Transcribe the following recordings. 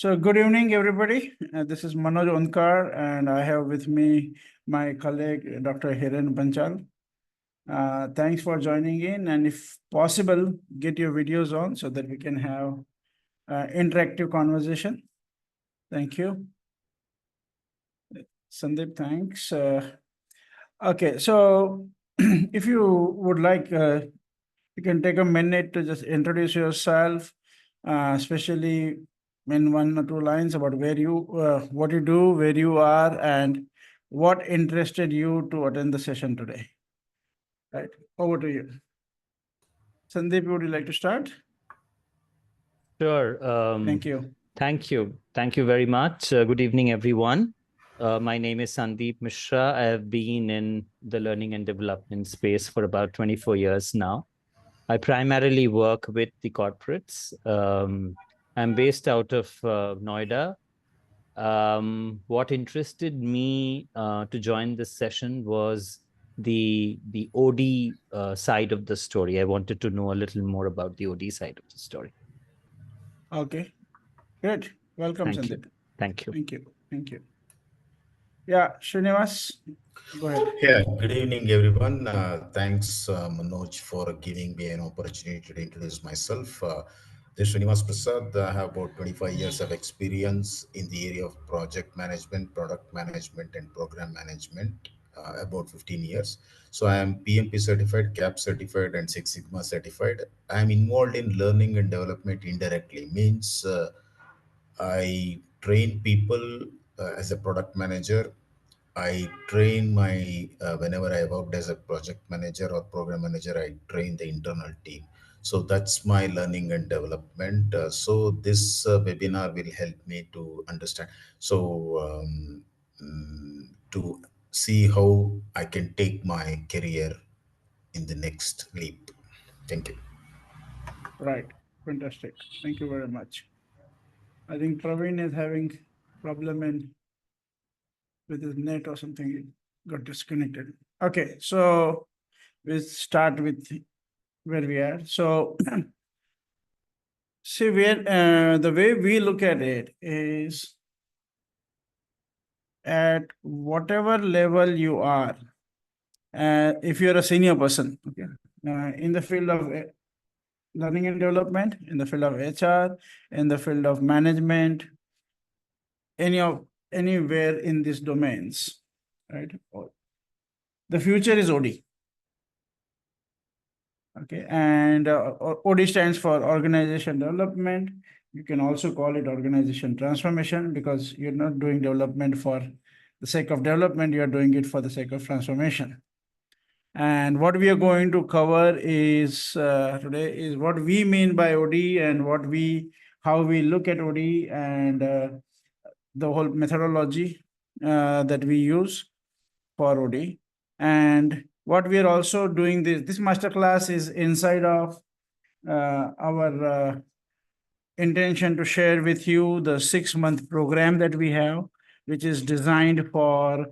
So good evening, everybody. This is Manoj Onkar, and I have with me my colleague, Dr. Hiren Banchal. Thanks for joining in, and if possible, get your videos on so that we can have interactive conversation. Thank you. Sandeep, thanks. Okay, so if you would like, you can take a minute to just introduce yourself, especially in 1 or 2 lines about where you, what you do, where you are, and what interested you to attend the session today. Right, over to you. Sandeep, would you like to start? Sure. Thank you. Thank you. Thank you very much. Good evening, everyone. My name is Sandeep Mishra. I have been in the learning and development space for about 24 years now. I primarily work with the corporates. I'm based out of Noida. What interested me to join this session was the OD side of the story. I wanted to know a little more about the OD side of the story. Okay, great. Welcome, Thank Sandeep. you. Thank you. Thank you. Thank you. Yeah, Srinivas, go ahead. Yeah, good evening, everyone. Thanks, Manoj, for giving me an opportunity to introduce myself. This is Srinivas Prasad. I have about 25 years of experience in the area of project management, product management, and program management, about 15 years. So I am PMP certified, CAP certified, and Six Sigma certified. I am involved in learning and development indirectly, means I train people as a product manager. I train my whenever I worked as a project manager or program manager, I train the internal team. So that's my learning and development. So this webinar will help me to understand. So to see how I can take my career in the next leap. Thank you. Right, fantastic. Thank you very much. I think Praveen is having problem with his net or something. He got disconnected. Okay, so we'll start with where we are. So see, the way we look at it is at whatever level you are, if you're a senior person, okay, in the field of learning and development, in the field of HR, in the field of management, anywhere in these domains, right? The future is OD. Okay, and OD stands for organization development. You can also call it organization transformation, because you're not doing development for the sake of development, you are doing it for the sake of transformation. And what we are going to cover is today is what we mean by OD and how we look at OD, and the whole methodology that we use for OD. And what we are also doing, this masterclass is inside of our intention to share with you the 6-month program that we have, which is designed for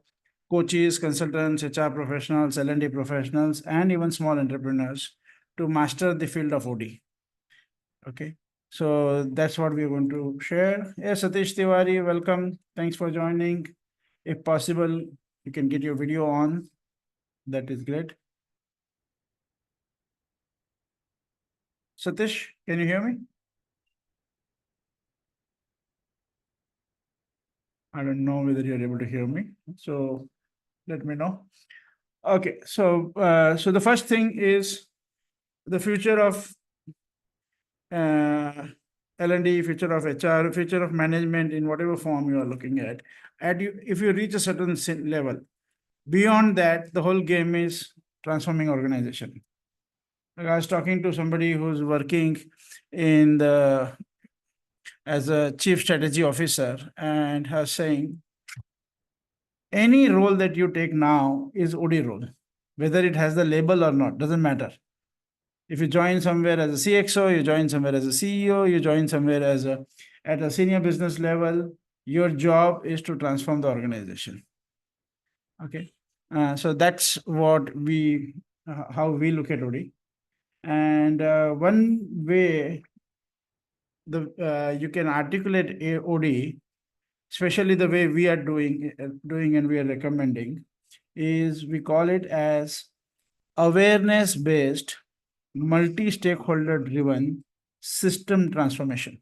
coaches, consultants, HR professionals, L&D professionals, and even small entrepreneurs to master the field of OD. Okay, so that's what we're going to share. Yes, Satish Tiwari, welcome. Thanks for joining. If possible, you can get your video on. That is great. Satish, can you hear me? I don't know whether you're able to hear me. So let me know. Okay, so so the first thing is the future of L&D, future of HR, future of management in whatever form you are looking at. If you reach a certain level, beyond that, the whole game is transforming organization. Like I was talking to somebody who's working in as a chief strategy officer, and her saying, any role that you take now is OD role, whether it has the label or not, doesn't matter. If you join somewhere as a CXO, you join somewhere as a CEO, you join somewhere at a senior business level, your job is to transform the organization. Okay, so that's what how we look at OD. And one way you can articulate a OD, especially the way we are doing and we are recommending, is we call it as awareness-based, multi-stakeholder driven system transformation.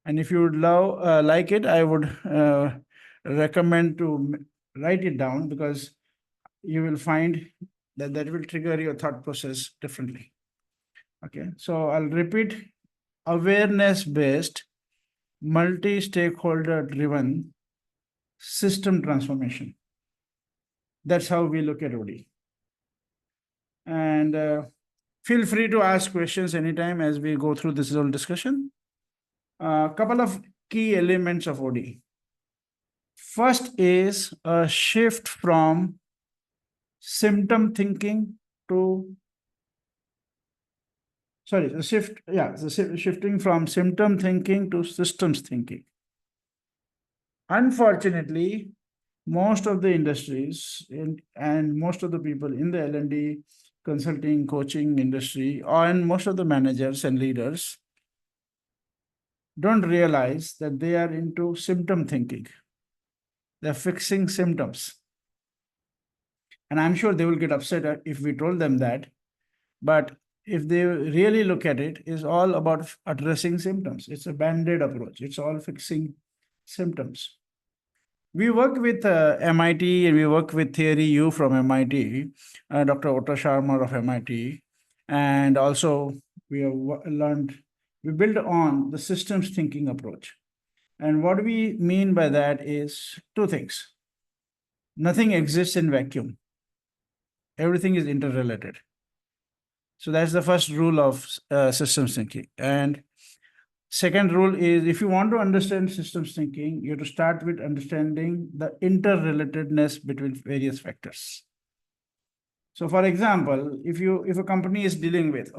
And if you would like it, I would recommend to write it down, because you will find that that will trigger your thought process differently. Okay, so I'll repeat: awareness-based, multi-stakeholder driven system transformation. That's how we look at OD. And feel free to ask questions anytime as we go through this whole discussion. A couple of key elements of OD. First is a shift from symptom thinking to, shifting from symptom thinking to systems thinking. Unfortunately, most of the industries and most of the people in the L&D consulting, coaching industry, and most of the managers and leaders don't realize that they are into symptom thinking. They're fixing symptoms. And I'm sure they will get upset if we told them that. But if they really look at it, it's all about addressing symptoms. It's a band-aid approach. It's all fixing symptoms. We work with MIT, and we work with Theory U from MIT, Dr. Otto Sharma of MIT. And also we have we build on the systems thinking approach. And what we mean by that is two things. Nothing exists in vacuum. Everything is interrelated. So that's the first rule of systems thinking. And second rule is, if you want to understand systems thinking, you have to start with understanding the interrelatedness between various factors. So for example, if a company is dealing with,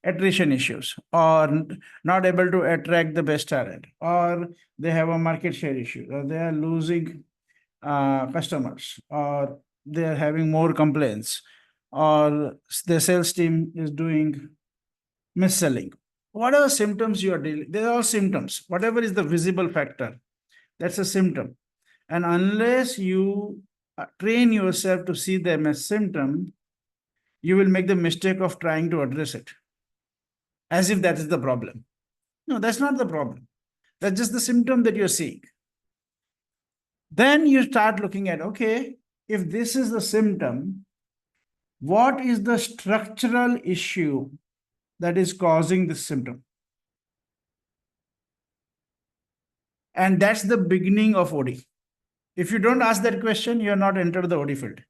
attrition issues, or not able to attract the best talent, or they have a market share issue, or they are losing customers, or they are having more complaints, or the sales team is doing mis-selling. Whatever symptoms you are dealing, they're all symptoms. Whatever is the visible factor, that's a symptom. And unless you train yourself to see them as symptom, you will make the mistake of trying to address it as if that is the problem. No, that's not the problem. That's just the symptom that you're seeing. Then you start looking at, if this is the symptom, what is the structural issue that is causing this symptom? And that's the beginning of OD. If you don't ask that question, you're not entered the OD field.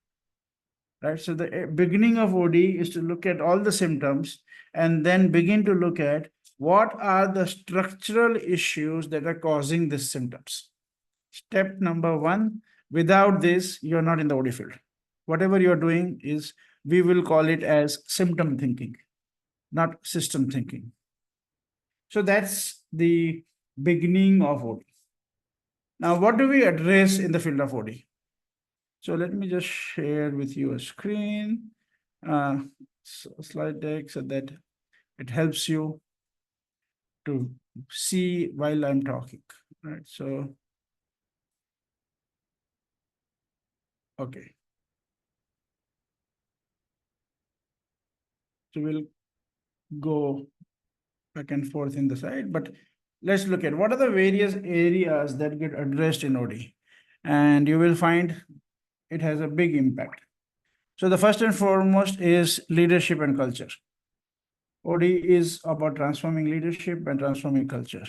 Right? So the beginning of OD is to look at all the symptoms and then begin to look at what are the structural issues that are causing these symptoms. Step number one. Without this, you're not in the OD field. Whatever you're doing is, we will call it as symptom thinking, not system thinking. So that's the beginning of OD. Now, what do we address in the field of OD? So let me just share with you a screen, slide deck, so that it helps you to see while I'm talking, right? So, okay. So we'll go back and forth in the side, but let's look at what are the various areas that get addressed in OD. And you will find it has a big impact. So the first and foremost is leadership and culture. OD is about transforming leadership and transforming culture.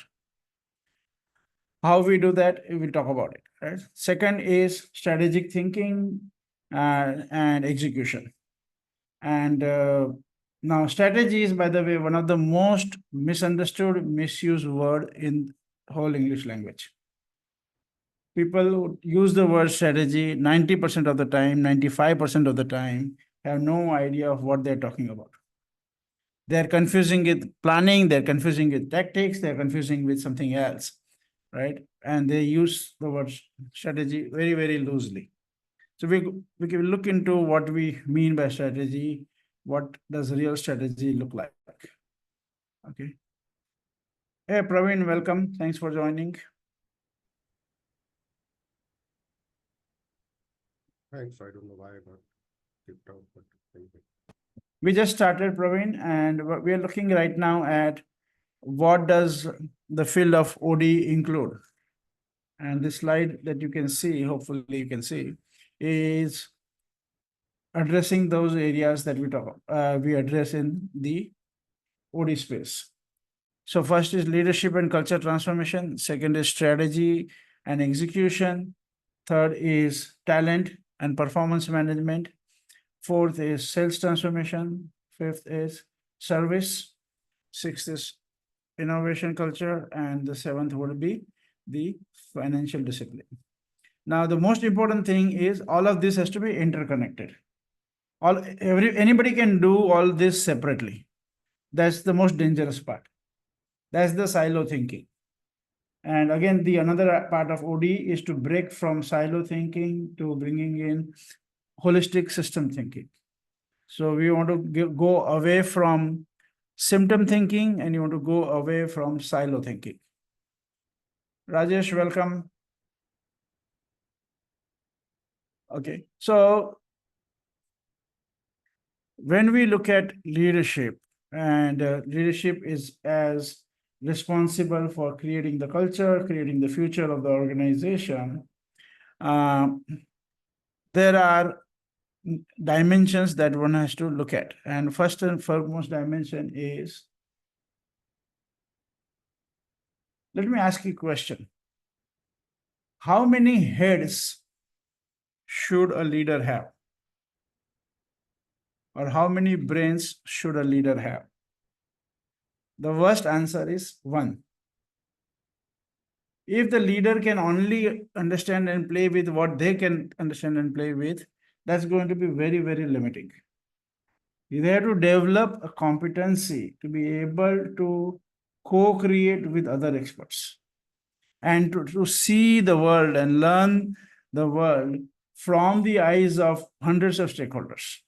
How we do that, we'll talk about it, right? Second is strategic thinking and execution. And now strategy is, by the way, one of the most misunderstood, misused word in whole English language. People use the word strategy 90% of the time, 95% of the time, have no idea of what they're talking about. They're confusing with planning, they're confusing with tactics, they're confusing with something else, right? And they use the word strategy very, very loosely. So we can look into what we mean by strategy. What does real strategy look like? Okay. Hey, Praveen, welcome. Thanks for joining. Thanks. I don't know why I got kicked out, but anyway. We just started, Praveen, and we are looking right now at what does the field of OD include. And this slide that you can see, hopefully you can see, is addressing those areas that we address in the OD space. So first is leadership and culture transformation. Second is strategy and execution. Third is talent and performance management. Fourth is sales transformation. Fifth is service. Sixth is innovation culture. And the seventh would be the financial discipline. Now, the most important thing is all of this has to be interconnected. Anybody can do all this separately. That's the most dangerous part. That's the silo thinking. And again, the another part of OD is to break from silo thinking to bringing in holistic system thinking. So we want to go away from symptom thinking and you want to go away from silo thinking. Rajesh, welcome. Okay, so when we look at leadership, and leadership is as responsible for creating the culture, creating the future of the organization, there are dimensions that one has to look at. And first and foremost dimension is, let me ask you a question. How many heads should a leader have? Or how many brains should a leader have? The worst answer is 1. If the leader can only understand and play with what they can understand and play with, that's going to be very, very limiting. You have to develop a competency to be able to co-create with other experts and to see the world and learn the world from the eyes of hundreds of stakeholders.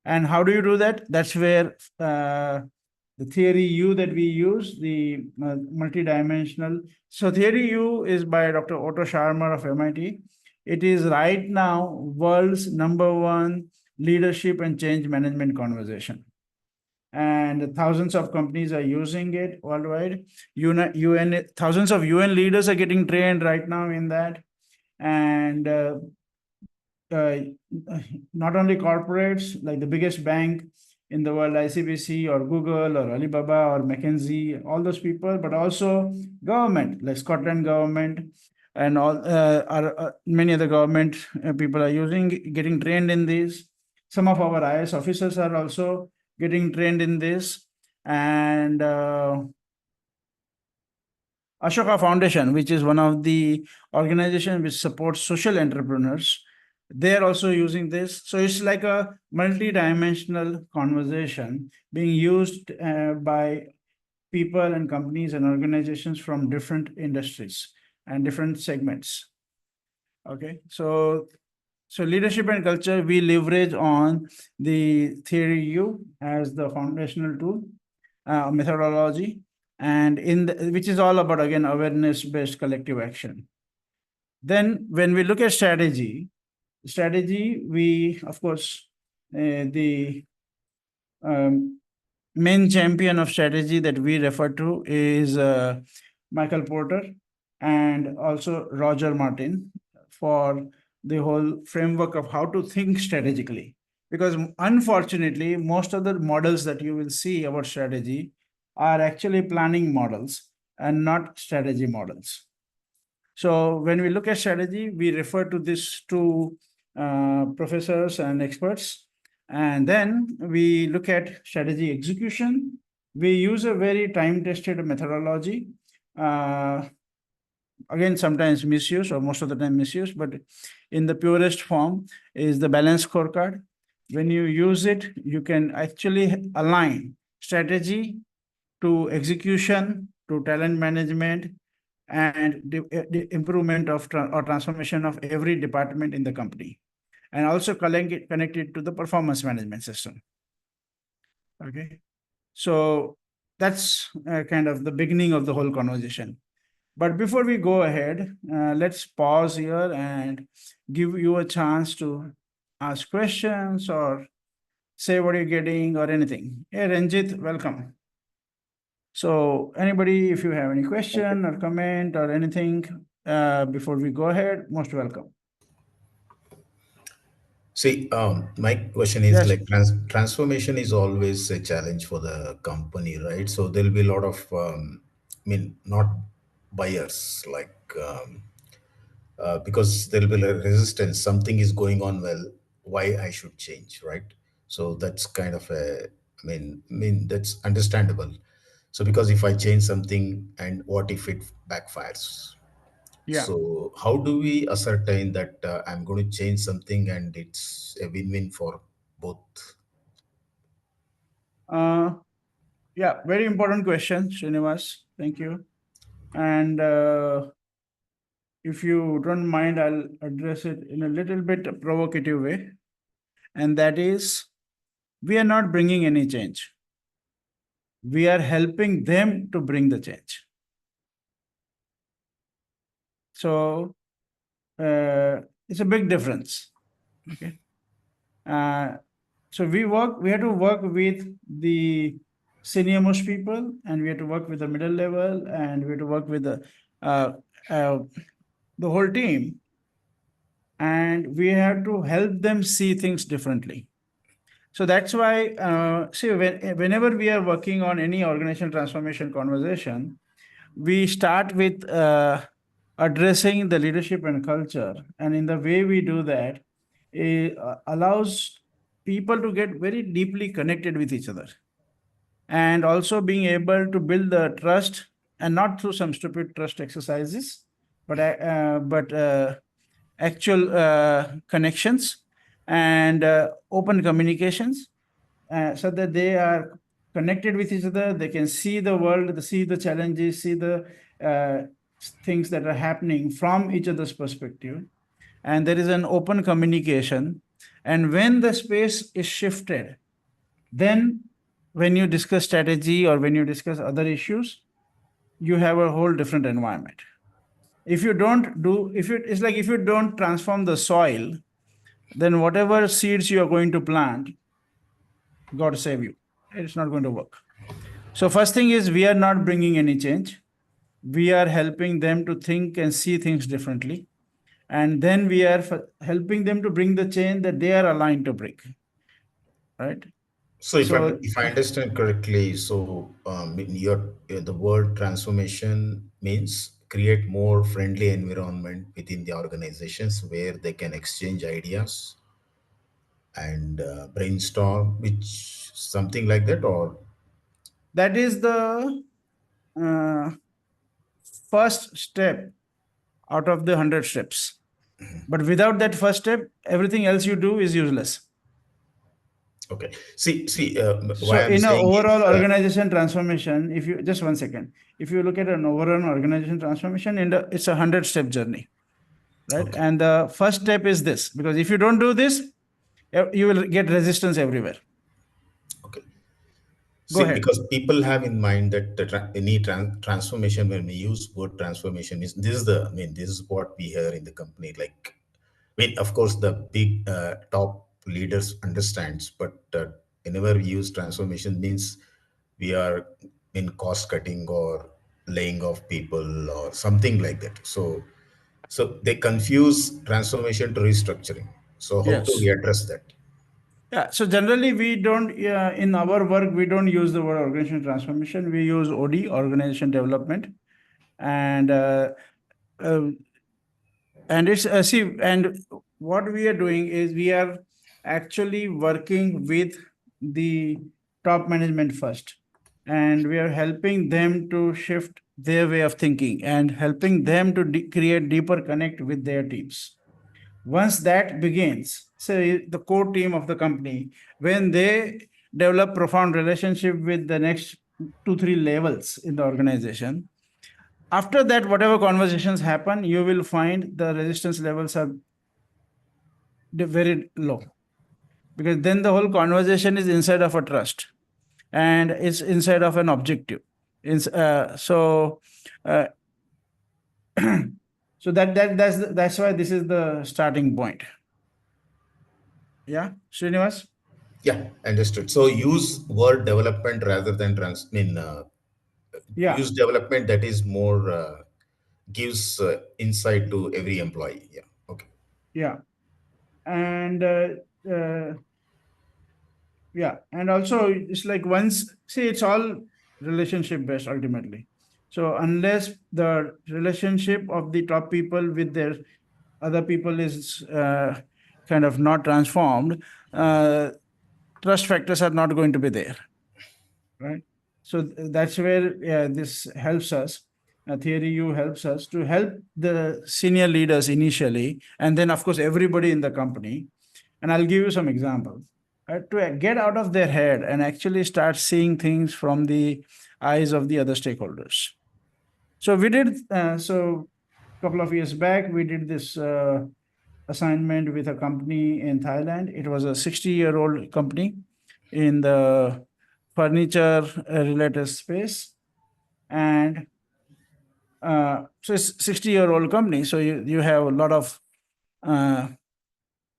And how do you do that? That's where the theory U that we use, the multidimensional. So theory U is by Dr. Otto Scharmer of MIT. It is right now world's #1 leadership and change management conversation. And thousands of companies are using it worldwide. Thousands of UN leaders are getting trained right now in that. And not only corporates, like the biggest bank in the world, ICBC or Google or Alibaba or McKinsey, all those people, but also government, like Scotland government and all many other government people are getting trained in this. Some of our IS officers are also getting trained in this. And Ashoka Foundation, which is one of the organizations which supports social entrepreneurs, they're also using this. So it's like a multi-dimensional conversation being used by people and companies and organizations from different industries and different segments. Okay, so leadership and culture, we leverage on the theory U as the foundational tool, methodology, and which is all about, again, awareness-based collective action. Then when we look at strategy, we, of course, the main champion of strategy that we refer to is Michael Porter and also Roger Martin for the whole framework of how to think strategically. Because unfortunately, most of the models that you will see about strategy are actually planning models and not strategy models. So when we look at strategy, we refer to these two professors and experts. And then we look at strategy execution. We use a very time-tested methodology. Again, sometimes misused, or most of the time misused, but in the purest form is the balanced scorecard. When you use it, you can actually align strategy to execution, to talent management, and the improvement of or transformation of every department in the company, and also connect it to the performance management system. Okay, so that's kind of the beginning of the whole conversation. But before we go ahead, let's pause here and give you a chance to ask questions or say what you're getting or anything. Hey, Ranjit, welcome. So anybody, if you have any question or comment or anything before we go ahead, most welcome. See, my question is Yes. like transformation is always a challenge for the company, right? So there'll be a lot of, not buyers, like, because there'll be a resistance. Something is going on well, why I should change, right? So that's kind of that's understandable. So because if I change something, and what if it backfires? Yeah. So how do we ascertain that I'm going to change something and it's a win-win for both? Yeah, very important question, Srinivas. Thank you. And if you don't mind, I'll address it in a little bit provocative way. And that is, we are not bringing any change. We are helping them to bring the change. So it's a big difference. Okay. So we have to work with the senior most people, and we have to work with the middle level, and we have to work with uh, the whole team, and we have to help them see things differently. So that's why, see, whenever we are working on any organizational transformation conversation, we start with addressing the leadership and culture. And in the way we do that, it allows people to get very deeply connected with each other, and also being able to build the trust, and not through some stupid trust exercises, but actual connections and open communications, so that they are connected with each other. They can see the world, see the challenges, see the things that are happening from each other's perspective, and there is an open communication. And when the space is shifted, then when you discuss strategy or when you discuss other issues, you have a whole different environment. If you don't do, if you, it's like if you don't transform the soil, then whatever seeds you are going to plant, God save you, it's not going to work. So first thing is, we are not bringing any change. We are helping them to think and see things differently. And then we are helping them to bring the change that they are aligned to bring. Right? So So if I understand correctly, so in the word transformation means create more friendly environment within the organizations where they can exchange ideas and brainstorm, which something like that, or that is the uh, first step out of the 100 steps. But without that first step, everything else you do is useless. okay. See, So why I'm in an saying overall is, organization transformation, if you just 1 second, if you look at an overall organization transformation, it's a 100-step journey, right? okay. And the first step is this, because if you don't do this, you will get resistance everywhere. Okay. Go See, ahead. because people have in mind that any transformation, when we use word transformation, is this is the, this is what we hear in the company. Like, of course, the big top leaders understands, but whenever we use transformation means we are in cost cutting or laying off people or something like that. So they confuse transformation to restructuring. So how do we Yes. address that? Yeah. So generally, we don't, in our work, we don't use the word organization transformation. We use OD, organization development. And uh, it's see, and what we are doing is we are actually working with the top management first, and we are helping them to shift their way of thinking and helping them to create deeper connect with their teams. Once that begins, say the core team of the company, when they develop profound relationship with the next 2 3 levels in the organization, after that, whatever conversations happen, you will find the resistance levels are very low, because then the whole conversation is inside of a trust. and it's inside of an objective. So that's why this is the starting point. Yeah, Srinivas? Yeah, understood. So use word development rather than Yeah, use development that is more gives insight to every employee. Yeah. Okay. yeah. And uh, yeah, and also it's like once, see, it's all relationship based ultimately. So unless the relationship of the top people with their other people is kind of not transformed, trust factors are not going to be there, right? So that's where this helps us. Theory U helps us to help the senior leaders initially, and then of course everybody in the company. And I'll give you some examples to get out of their head and actually start seeing things from the eyes of the other stakeholders. So we did. So a couple of years back, we did this assignment with a company in Thailand. It was a 60-year-old company in the furniture related space. And so it's 60-year-old company. So you have a lot of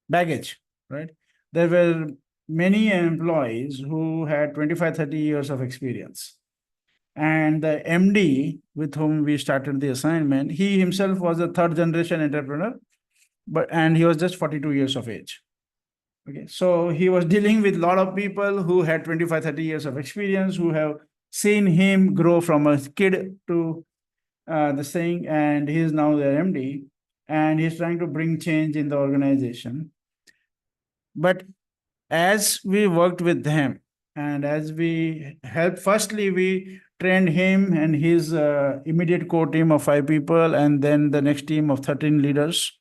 baggage, right? There were many employees who had 25, 30 years of experience. And the MD with whom we started the assignment, he himself was a third generation entrepreneur, and he was just 42 years of age. Okay, so he was dealing with a lot of people who had 25, 30 years of experience, who have seen him grow from a kid to this thing, and he's now their MD, and he's trying to bring change in the organization. But as we worked with him and as we helped, firstly, we trained him and his immediate core team of 5 people, and then the next team of 13 leaders.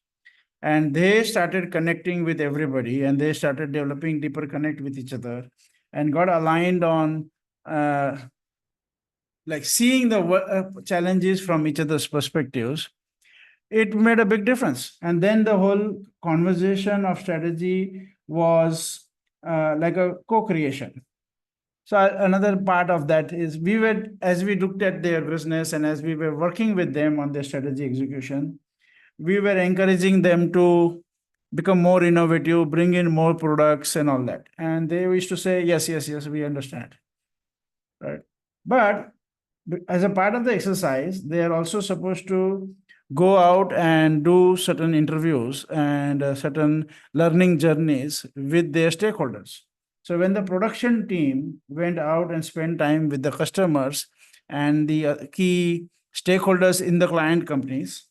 And they started connecting with everybody, and they started developing deeper connect with each other and got aligned on like seeing the challenges from each other's perspectives. It made a big difference. And then the whole conversation of strategy was like a co-creation. So another part of that is as we looked at their business and as we were working with them on their strategy execution, we were encouraging them to become more innovative, bring in more products and all that. And they used to say, yes, yes, yes, we understand. Right. But as a part of the exercise, they are also supposed to go out and do certain interviews and certain learning journeys with their stakeholders. So when the production team went out and spent time with the customers and the key stakeholders in the client companies,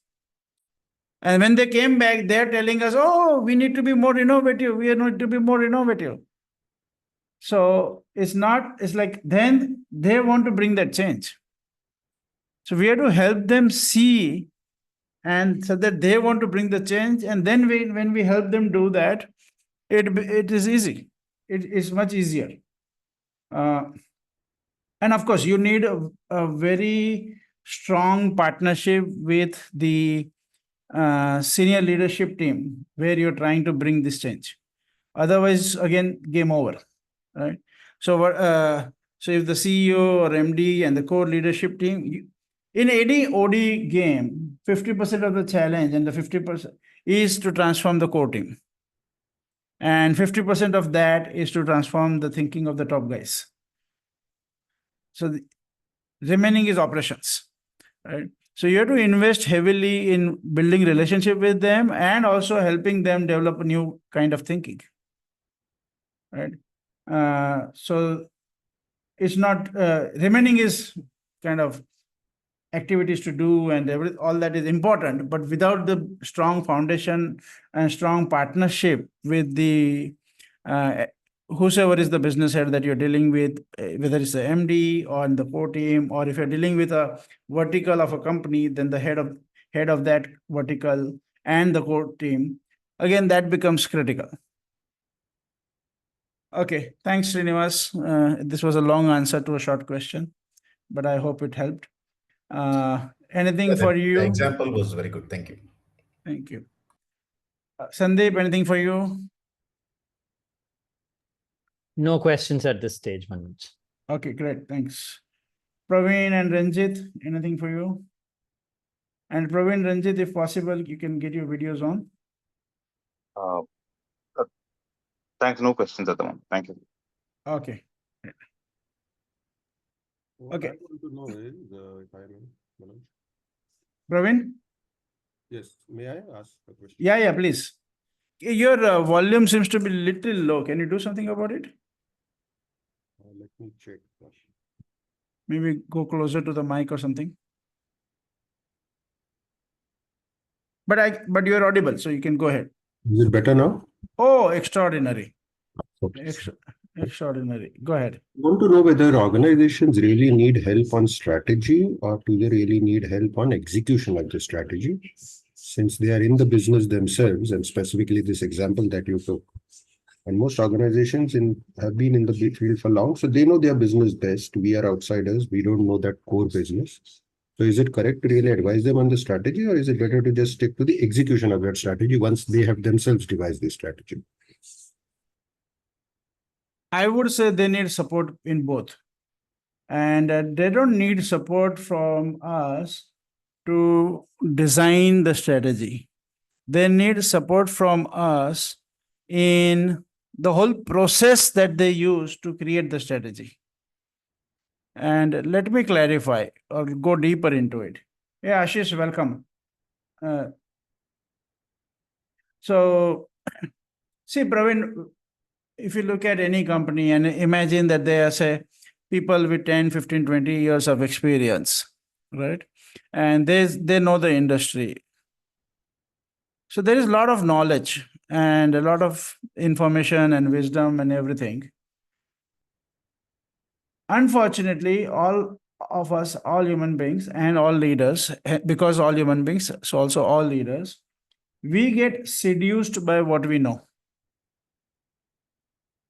and when they came back, they're telling us, oh, we need to be more innovative. We need to be more innovative. So it's like then they want to bring that change. So we have to help them see, and so that they want to bring the change. And then when we help them do that, it is easy. It is much easier. And of course, you need a very strong partnership with the senior leadership team where you're trying to bring this change. Otherwise, again, game over, right? So if the CEO or MD and the core leadership team, in any OD game, 50% of the challenge and the 50% is to transform the core team. And 50% of that is to transform the thinking of the top guys. So the remaining is operations, right? So you have to invest heavily in building relationship with them and also helping them develop a new kind of thinking, right? So it's not remaining is kind of activities to do and all that is important, but without the strong foundation and strong partnership with the whosoever is the business head that you're dealing with, whether it's the MD or the core team, or if you're dealing with a vertical of a company, then the head of that vertical and the core team, again, that becomes critical. Okay, thanks, Srinivas. This was a long answer to a short question, but I hope it helped. Anything for you? The example was very good. Thank you. Thank you. Sandeep, anything for you? No questions at this stage, Manoj. Okay, great. Thanks. Praveen and Ranjit, anything for you? And Praveen, Ranjit, if possible, you can get your videos on. Uh, uh, Thanks. No questions at the moment. Thank you. Okay. What Okay. I want to know is, if I may, Manoj. Praveen? Yes, may I ask a question? Yeah, please. Your volume seems to be little low. Can you do something about it? Let me check. Maybe go closer to the mic or something. But you're audible, so you can go ahead. Is it better now? Oh, extraordinary. Okay. Extraordinary. Go ahead. I want to know whether organizations really need help on strategy, or do they really need help on execution of the strategy, since they are in the business themselves, and specifically this example that you took. And most organizations have been in the field for long, so they know their business best. We are outsiders. We don't know that core business. So is it correct to really advise them on the strategy, or is it better to just stick to the execution of that strategy once they have themselves devised the strategy? I would say they need support in both. And they don't need support from us to design the strategy. They need support from us in the whole process that they use to create the strategy. And let me clarify or go deeper into it. Yeah, Ashish, welcome. So, see, Praveen, if you look at any company and imagine that they are, say, people with 10, 15, 20 years of experience, right? And they know the industry. So there is a lot of knowledge and a lot of information and wisdom and everything. Unfortunately, all of us, all human beings and all leaders, because all human beings, so also all leaders, we get seduced by what we know.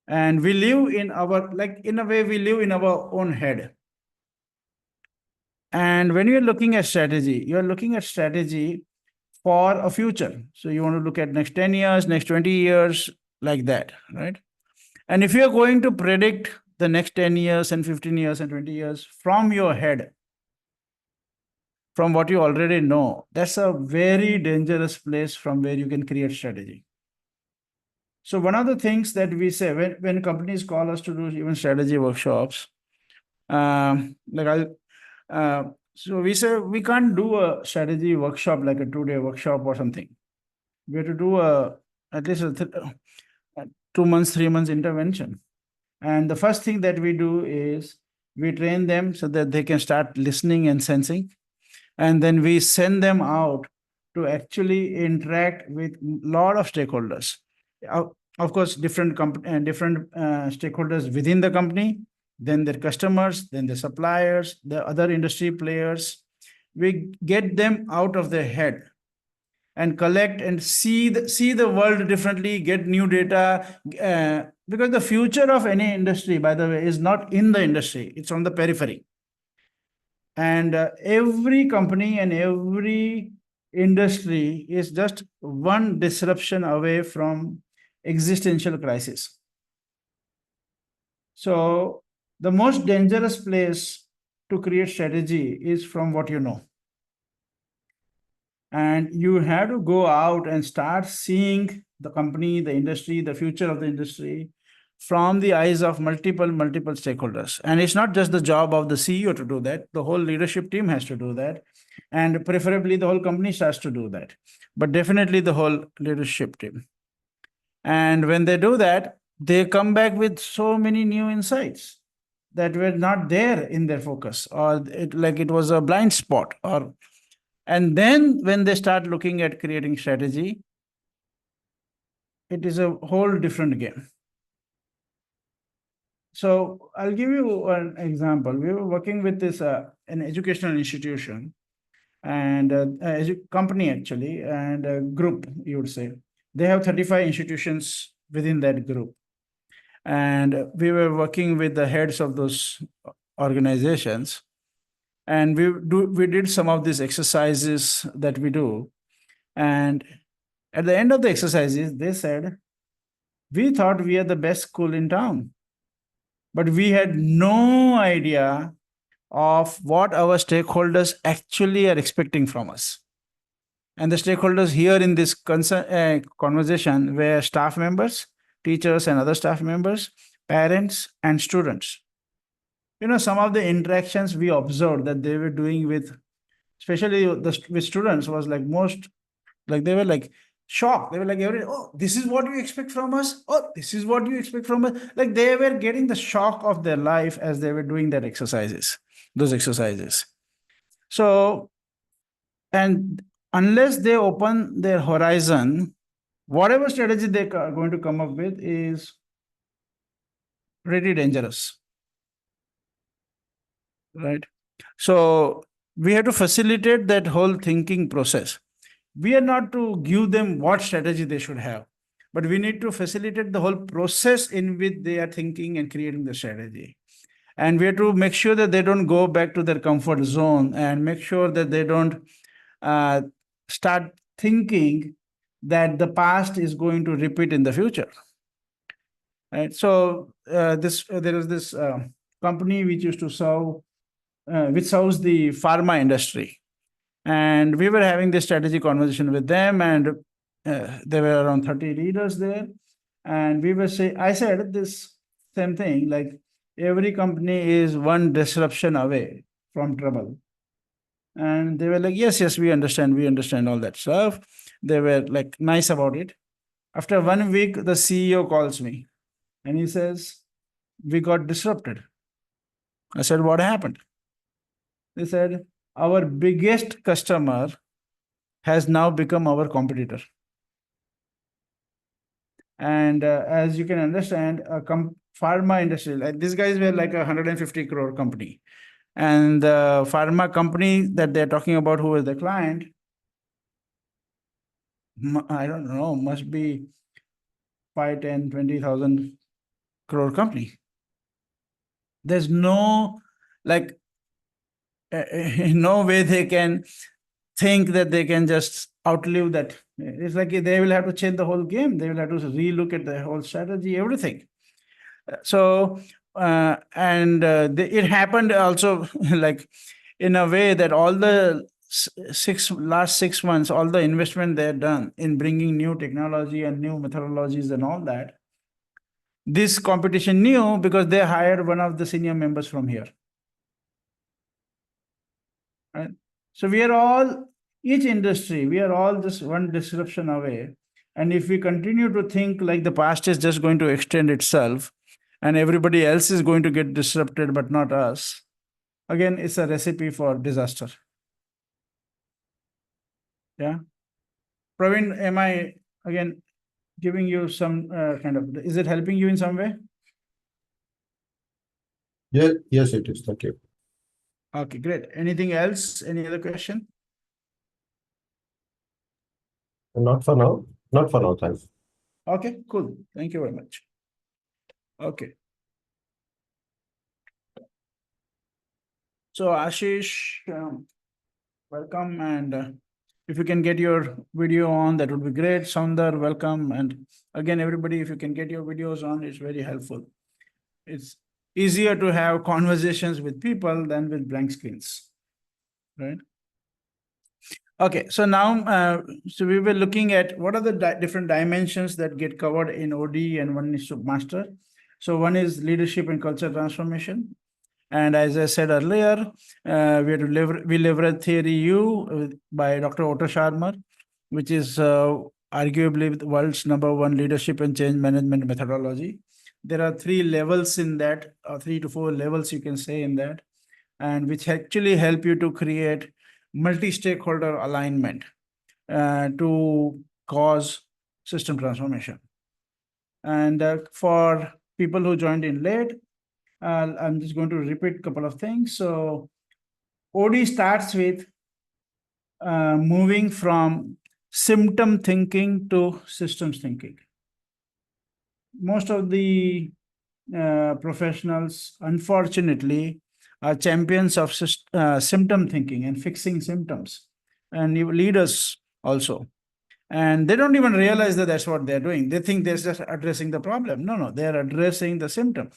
And we live in our, like, in a way, we live in our own head. And when you're looking at strategy, you're looking at strategy for a future. So you want to look at next 10 years, next 20 years, like that, right? And if you're going to predict the next 10 years and 15 years and 20 years from your head, from what you already know, that's a very dangerous place from where you can create strategy. So one of the things that we say when companies call us to do even strategy workshops, so we say we can't do a strategy workshop like a 2-day workshop or something. We have to do at least a 2 months, 3 months intervention. And the first thing that we do is we train them so that they can start listening and sensing. And then we send them out to actually interact with a lot of stakeholders. Of course, different stakeholders within the company, then their customers, then the suppliers, the other industry players. We get them out of their head and collect and see the world differently, get new data, because the future of any industry, by the way, is not in the industry, it's on the periphery. And every company and every industry is just one disruption away from existential crisis. So the most dangerous place to create strategy is from what you know. And you have to go out and start seeing the company, the industry, the future of the industry from the eyes of multiple stakeholders. And it's not just the job of the CEO to do that. The whole leadership team has to do that. And preferably the whole company starts to do that. But definitely the whole leadership team. And when they do that, they come back with so many new insights that were not there in their focus, or it was a blind spot. And then when they start looking at creating strategy, it is a whole different game. So I'll give you an example. We were working with this an educational institution and company actually, and a group, you would say. They have 35 institutions within that group. And we were working with the heads of those organizations. And we did some of these exercises that we do. And at the end of the exercises, they said, we thought we are the best school in town. but we had no idea of what our stakeholders actually are expecting from us. And the stakeholders here in this conversation were staff members, teachers and other staff members, parents and students. Some of the interactions we observed that they were doing with, especially with students, was like most, like they were like shocked. They were like, oh, this is what you expect from us? Oh, this is what you expect from us? Like they were getting the shock of their life as they were doing those exercises. So, and unless they open their horizon, whatever strategy they are going to come up with is pretty dangerous, right? So we have to facilitate that whole thinking process. We are not to give them what strategy they should have, but we need to facilitate the whole process in which they are thinking and creating the strategy. And we have to make sure that they don't go back to their comfort zone, and make sure that they don't start thinking that the past is going to repeat in the future. Right. So there is this company which used to which serves the pharma industry, and we were having this strategy conversation with them, and there were around 30 leaders there, and I said this same thing, like every company is one disruption away from trouble. And they were like, yes, we understand all that stuff. They were like nice about it. After 1 week, the CEO calls me and he says, we got disrupted. I said, what happened? They said, our biggest customer has now become our competitor. And as you can understand, pharma industry, like these guys were like a 150 crore company. And the pharma company that they're talking about, who is the client, I don't know, must be 5, 10, 20,000 crore company. There's no, like, no way they can think that they can just outlive that. It's like they will have to change the whole game. They will have to relook at the whole strategy, everything. So, it happened also like in a way that all the last 6 months, all the investment they're done in bringing new technology and new methodologies and all that, this competition knew because they hired one of the senior members from here. Right? So each industry, we are all just one disruption away. And if we continue to think like the past is just going to extend itself and everybody else is going to get disrupted, but not us, again, it's a recipe for disaster. Yeah. Praveen, am I, again, giving you some is it helping you in some way? Yeah, yes, it is. Thank you. Okay, great. Anything else? Any other question? Not for now. Not for now, thanks. Okay, cool. Thank you very much. Okay. So Ashish, welcome. And if you can get your video on, that would be great. Sundar, welcome. And again, everybody, if you can get your videos on, it's very helpful. It's easier to have conversations with people than with blank screens, right? Okay, so now, so we were looking at what are the different dimensions that get covered in OD, and one is to master. So one is leadership and culture transformation. And as I said earlier, we leverage Theory U by Dr. Otto Scharmer, which is arguably the world's #1 leadership and change management methodology. There are 3 levels in that, or 3 to 4 levels you can say in that, and which actually help you to create multi-stakeholder alignment to cause system transformation. And for people who joined in late, I'm just going to repeat a couple of things. So OD starts with moving from symptom thinking to systems thinking. Most of the professionals, unfortunately, are champions of symptom thinking and fixing symptoms, and leaders also. And they don't even realize that that's what they're doing. They think they're just addressing the problem. No, they're addressing the symptom.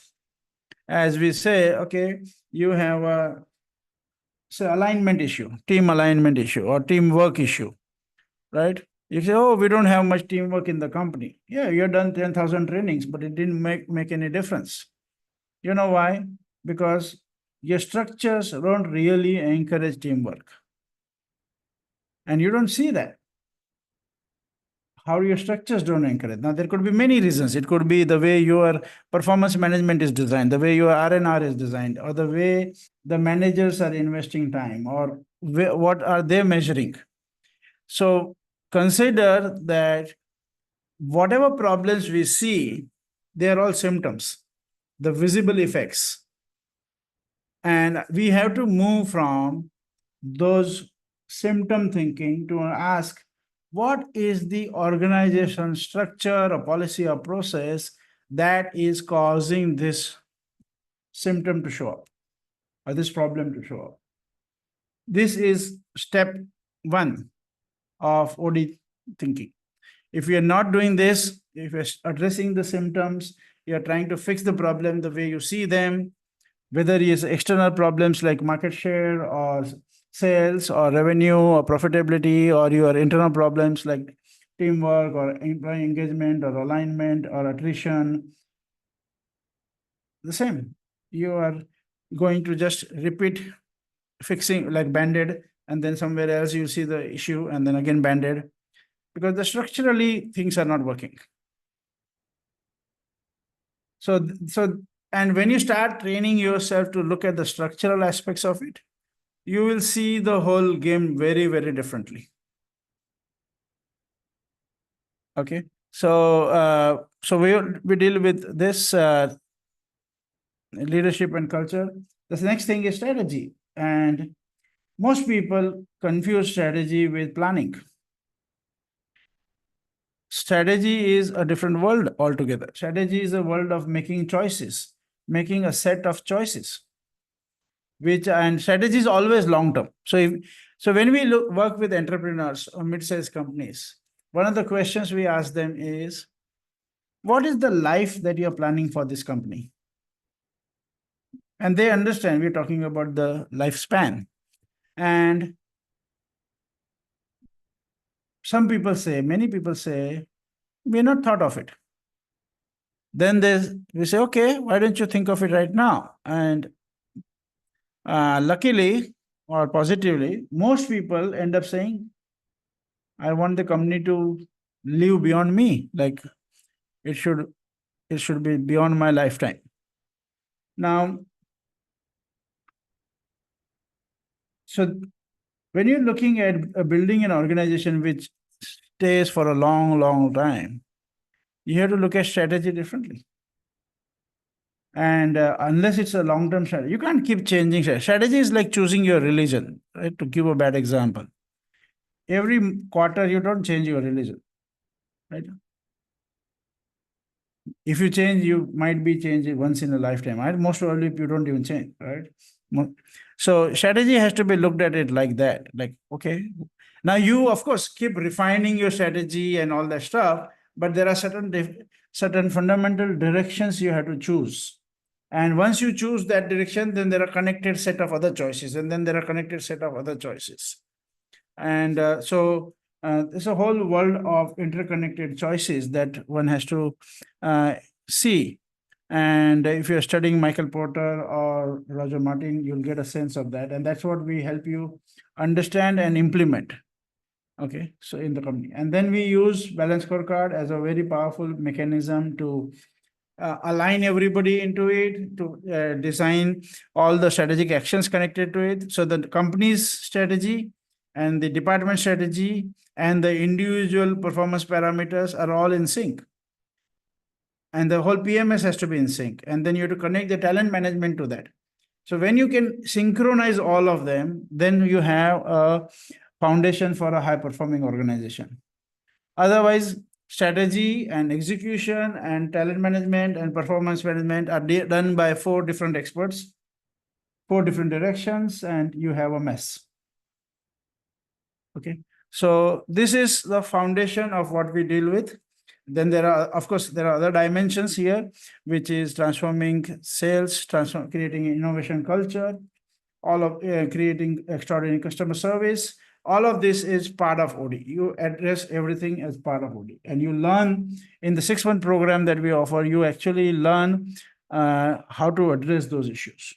as we say, okay, you have a alignment issue, team alignment issue, or teamwork issue, right? You say, oh, we don't have much teamwork in the company. Yeah, you've done 10,000 trainings, but it didn't make any difference. You know why? Because your structures don't really encourage teamwork. And you don't see that. How your structures don't encourage. Now, there could be many reasons. It could be the way your performance management is designed, the way your R&R is designed, or the way the managers are investing time, or what are they measuring. So consider that whatever problems we see, they are all symptoms, the visible effects. And we have to move from those symptom thinking to ask, what is the organization structure or policy or process that is causing this symptom to show up or this problem to show up? This is step one of OD thinking. If you're not doing this, if you're addressing the symptoms, you're trying to fix the problem the way you see them, whether it is external problems like market share or sales or revenue or profitability, or your internal problems like teamwork or employee engagement or alignment or attrition, the same. You are going to just repeat fixing like Band-Aid, and then somewhere else you see the issue and then again Band-Aid, because the structurally things are not working. So and when you start training yourself to look at the structural aspects of it, you will see the whole game very, very differently. Okay, so we deal with this leadership and culture. The next thing is strategy, and most people confuse strategy with planning. Strategy is a different world altogether. Strategy is a world of making choices, making a set of choices, and strategy is always long term. So when we work with entrepreneurs or mid-sized companies, one of the questions we ask them is, what is the life that you're planning for this company? And they understand we're talking about the lifespan. And many people say, we're not thought of it. Then we say, okay, why don't you think of it right now? And luckily or positively, most people end up saying, I want the company to live beyond me. Like it should be beyond my lifetime. Now, so when you're looking at building an organization which stays for a long, long time, you have to look at strategy differently. And unless it's a long-term strategy, you can't keep changing strategy. Strategy is like choosing your religion, right? To give a bad example, every quarter you don't change your religion, right? If you change, you might be changing once in a lifetime, right? Most probably you don't even change, right? So strategy has to be looked at it like that, like, okay, now you of course keep refining your strategy and all that stuff, but there are certain fundamental directions you have to choose. And once you choose that direction, then there are connected set of other choices, and then there are connected set of other choices. And so there's a whole world of interconnected choices that one has to see. And if you're studying Michael Porter or Roger Martin, you'll get a sense of that. And that's what we help you understand and implement. Okay, so in the company. And then we use balance scorecard as a very powerful mechanism to align everybody into it, to design all the strategic actions connected to it. So the company's strategy and the department strategy and the individual performance parameters are all in sync. And the whole PMS has to be in sync. And then you have to connect the talent management to that. So when you can synchronize all of them, then you have a foundation for a high-performing organization. Otherwise, strategy and execution and talent management and performance management are done by 4 different experts, 4 different directions, and you have a mess. Okay, so this is the foundation of what we deal with. Then there are, of course, there are other dimensions here, which is transforming sales, creating innovation culture, all of creating extraordinary customer service. All of this is part of OD. You address everything as part of OD, and you learn in the 6-month program that we offer. You actually learn how to address those issues.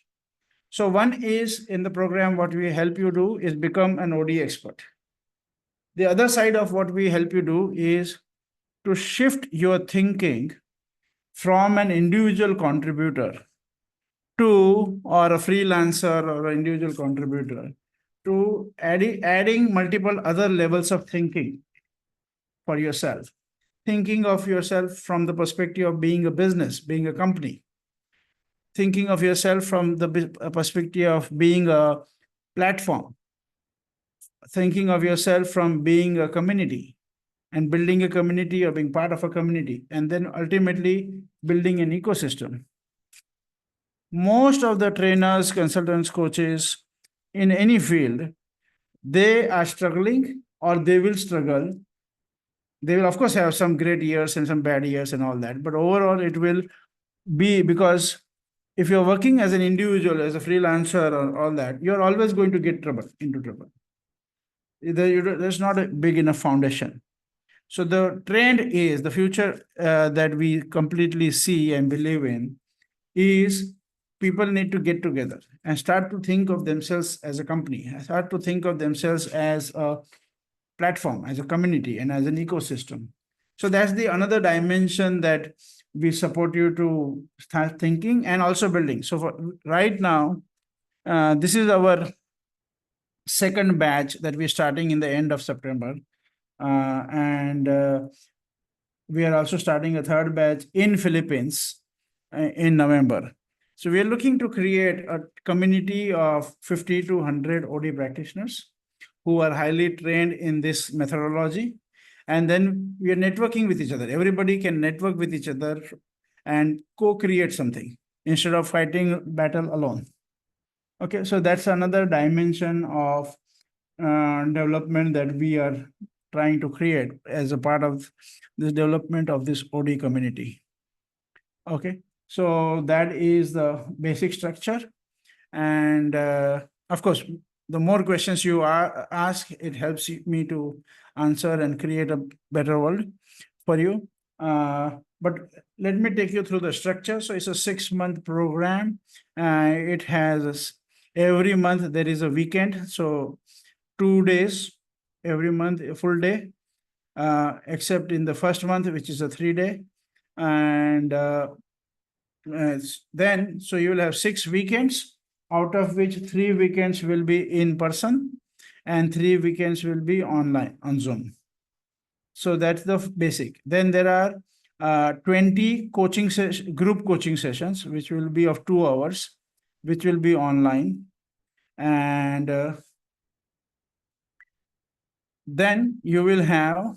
So one is in the program, what we help you do is become an OD expert. The other side of what we help you do is to shift your thinking from an individual contributor to, or a freelancer or an individual contributor, to adding multiple other levels of thinking for yourself. Thinking of yourself from the perspective of being a business, being a company. Thinking of yourself from the perspective of being a platform. Thinking of yourself from being a community and building a community or being part of a community, and then ultimately building an ecosystem. Most of the trainers, consultants, coaches in any field, they are struggling or they will struggle. They will, of course, have some great years and some bad years and all that, but overall it will be, because if you're working as an individual, as a freelancer or all that, you're always going to get into trouble. There's not a big enough foundation. So the trend is, the future that we completely see and believe in is people need to get together and start to think of themselves as a company, start to think of themselves as a platform, as a community, and as an ecosystem. So that's the another dimension that we support you to start thinking and also building. So for right now, this is our second batch that we're starting in the end of September. And we are also starting a third batch in Philippines in November. So we are looking to create a community of 50 to 100 OD practitioners who are highly trained in this methodology. And then we are networking with each other. Everybody can network with each other and co-create something instead of fighting battle alone. Okay, so that's another dimension of development that we are trying to create as a part of this development of this OD community. Okay, so that is the basic structure. And of course, the more questions you ask, it helps me to answer and create a better world for you. But let me take you through the structure. So it's a 6-month program. It has every month there is a weekend. So 2 days every month, a full day, except in the first month, which is a 3-day. And then, so you will have 6 weekends, out of which 3 weekends will be in person and 3 weekends will be online on Zoom. So that's the basic. Then there are 20 group coaching sessions, which will be of 2 hours, which will be online. And then you will have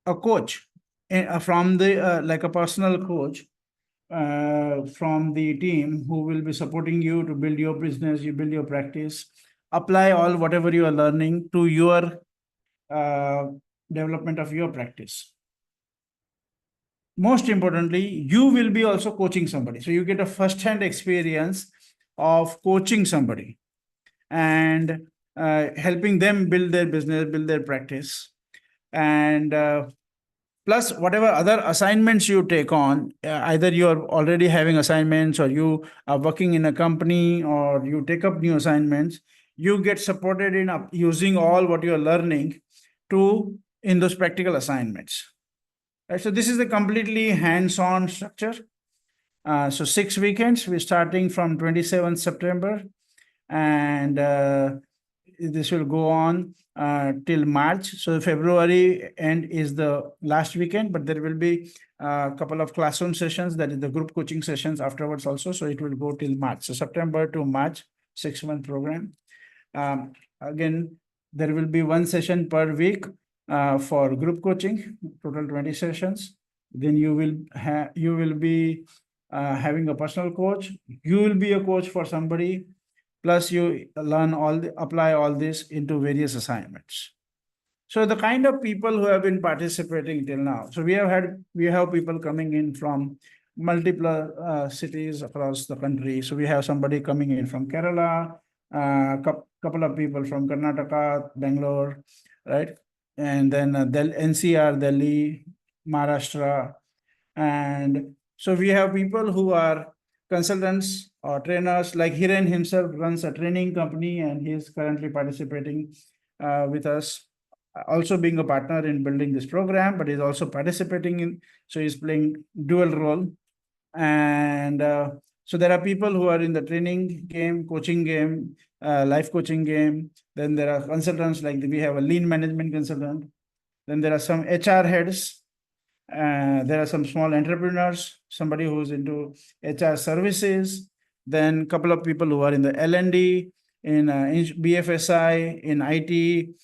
a coach from the like a personal coach from the team who will be supporting you to build your business, you build your practice, apply all whatever you are learning to your development of your practice. Most importantly, you will be also coaching somebody. So you get a first-hand experience of coaching somebody and helping them build their business, build their practice. And plus whatever other assignments you take on, either you are already having assignments or you are working in a company or you take up new assignments, you get supported in using all what you are learning in those practical assignments. Right, so this is the completely hands-on structure. So 6 weekends, we're starting from 27th September, and this will go on till March. So February end is the last weekend, but there will be a couple of classroom sessions, that is the group coaching sessions afterwards also. So it will go till March. So September to March, 6-month program. Again, there will be 1 session per week for group coaching, total 20 sessions. Then you will be having a personal coach. You will be a coach for somebody. Plus you learn apply all this into various assignments. So the kind of people who have been participating till now. So we have people coming in from multiple cities across the country. So we have somebody coming in from Kerala, couple of people from Karnataka, Bangalore, right? And then NCR, Delhi, Maharashtra. And so we have people who are consultants or trainers, like Hiren himself runs a training company and he's currently participating with us, also being a partner in building this program, but he's also participating in, so he's playing dual role. And so there are people who are in the training game, coaching game, life coaching game. Then there are consultants, like we have a lean management consultant. Then there are some HR heads. There are some small entrepreneurs, somebody who's into HR services, then a couple of people who are in the L&D, in BFSI, in IT.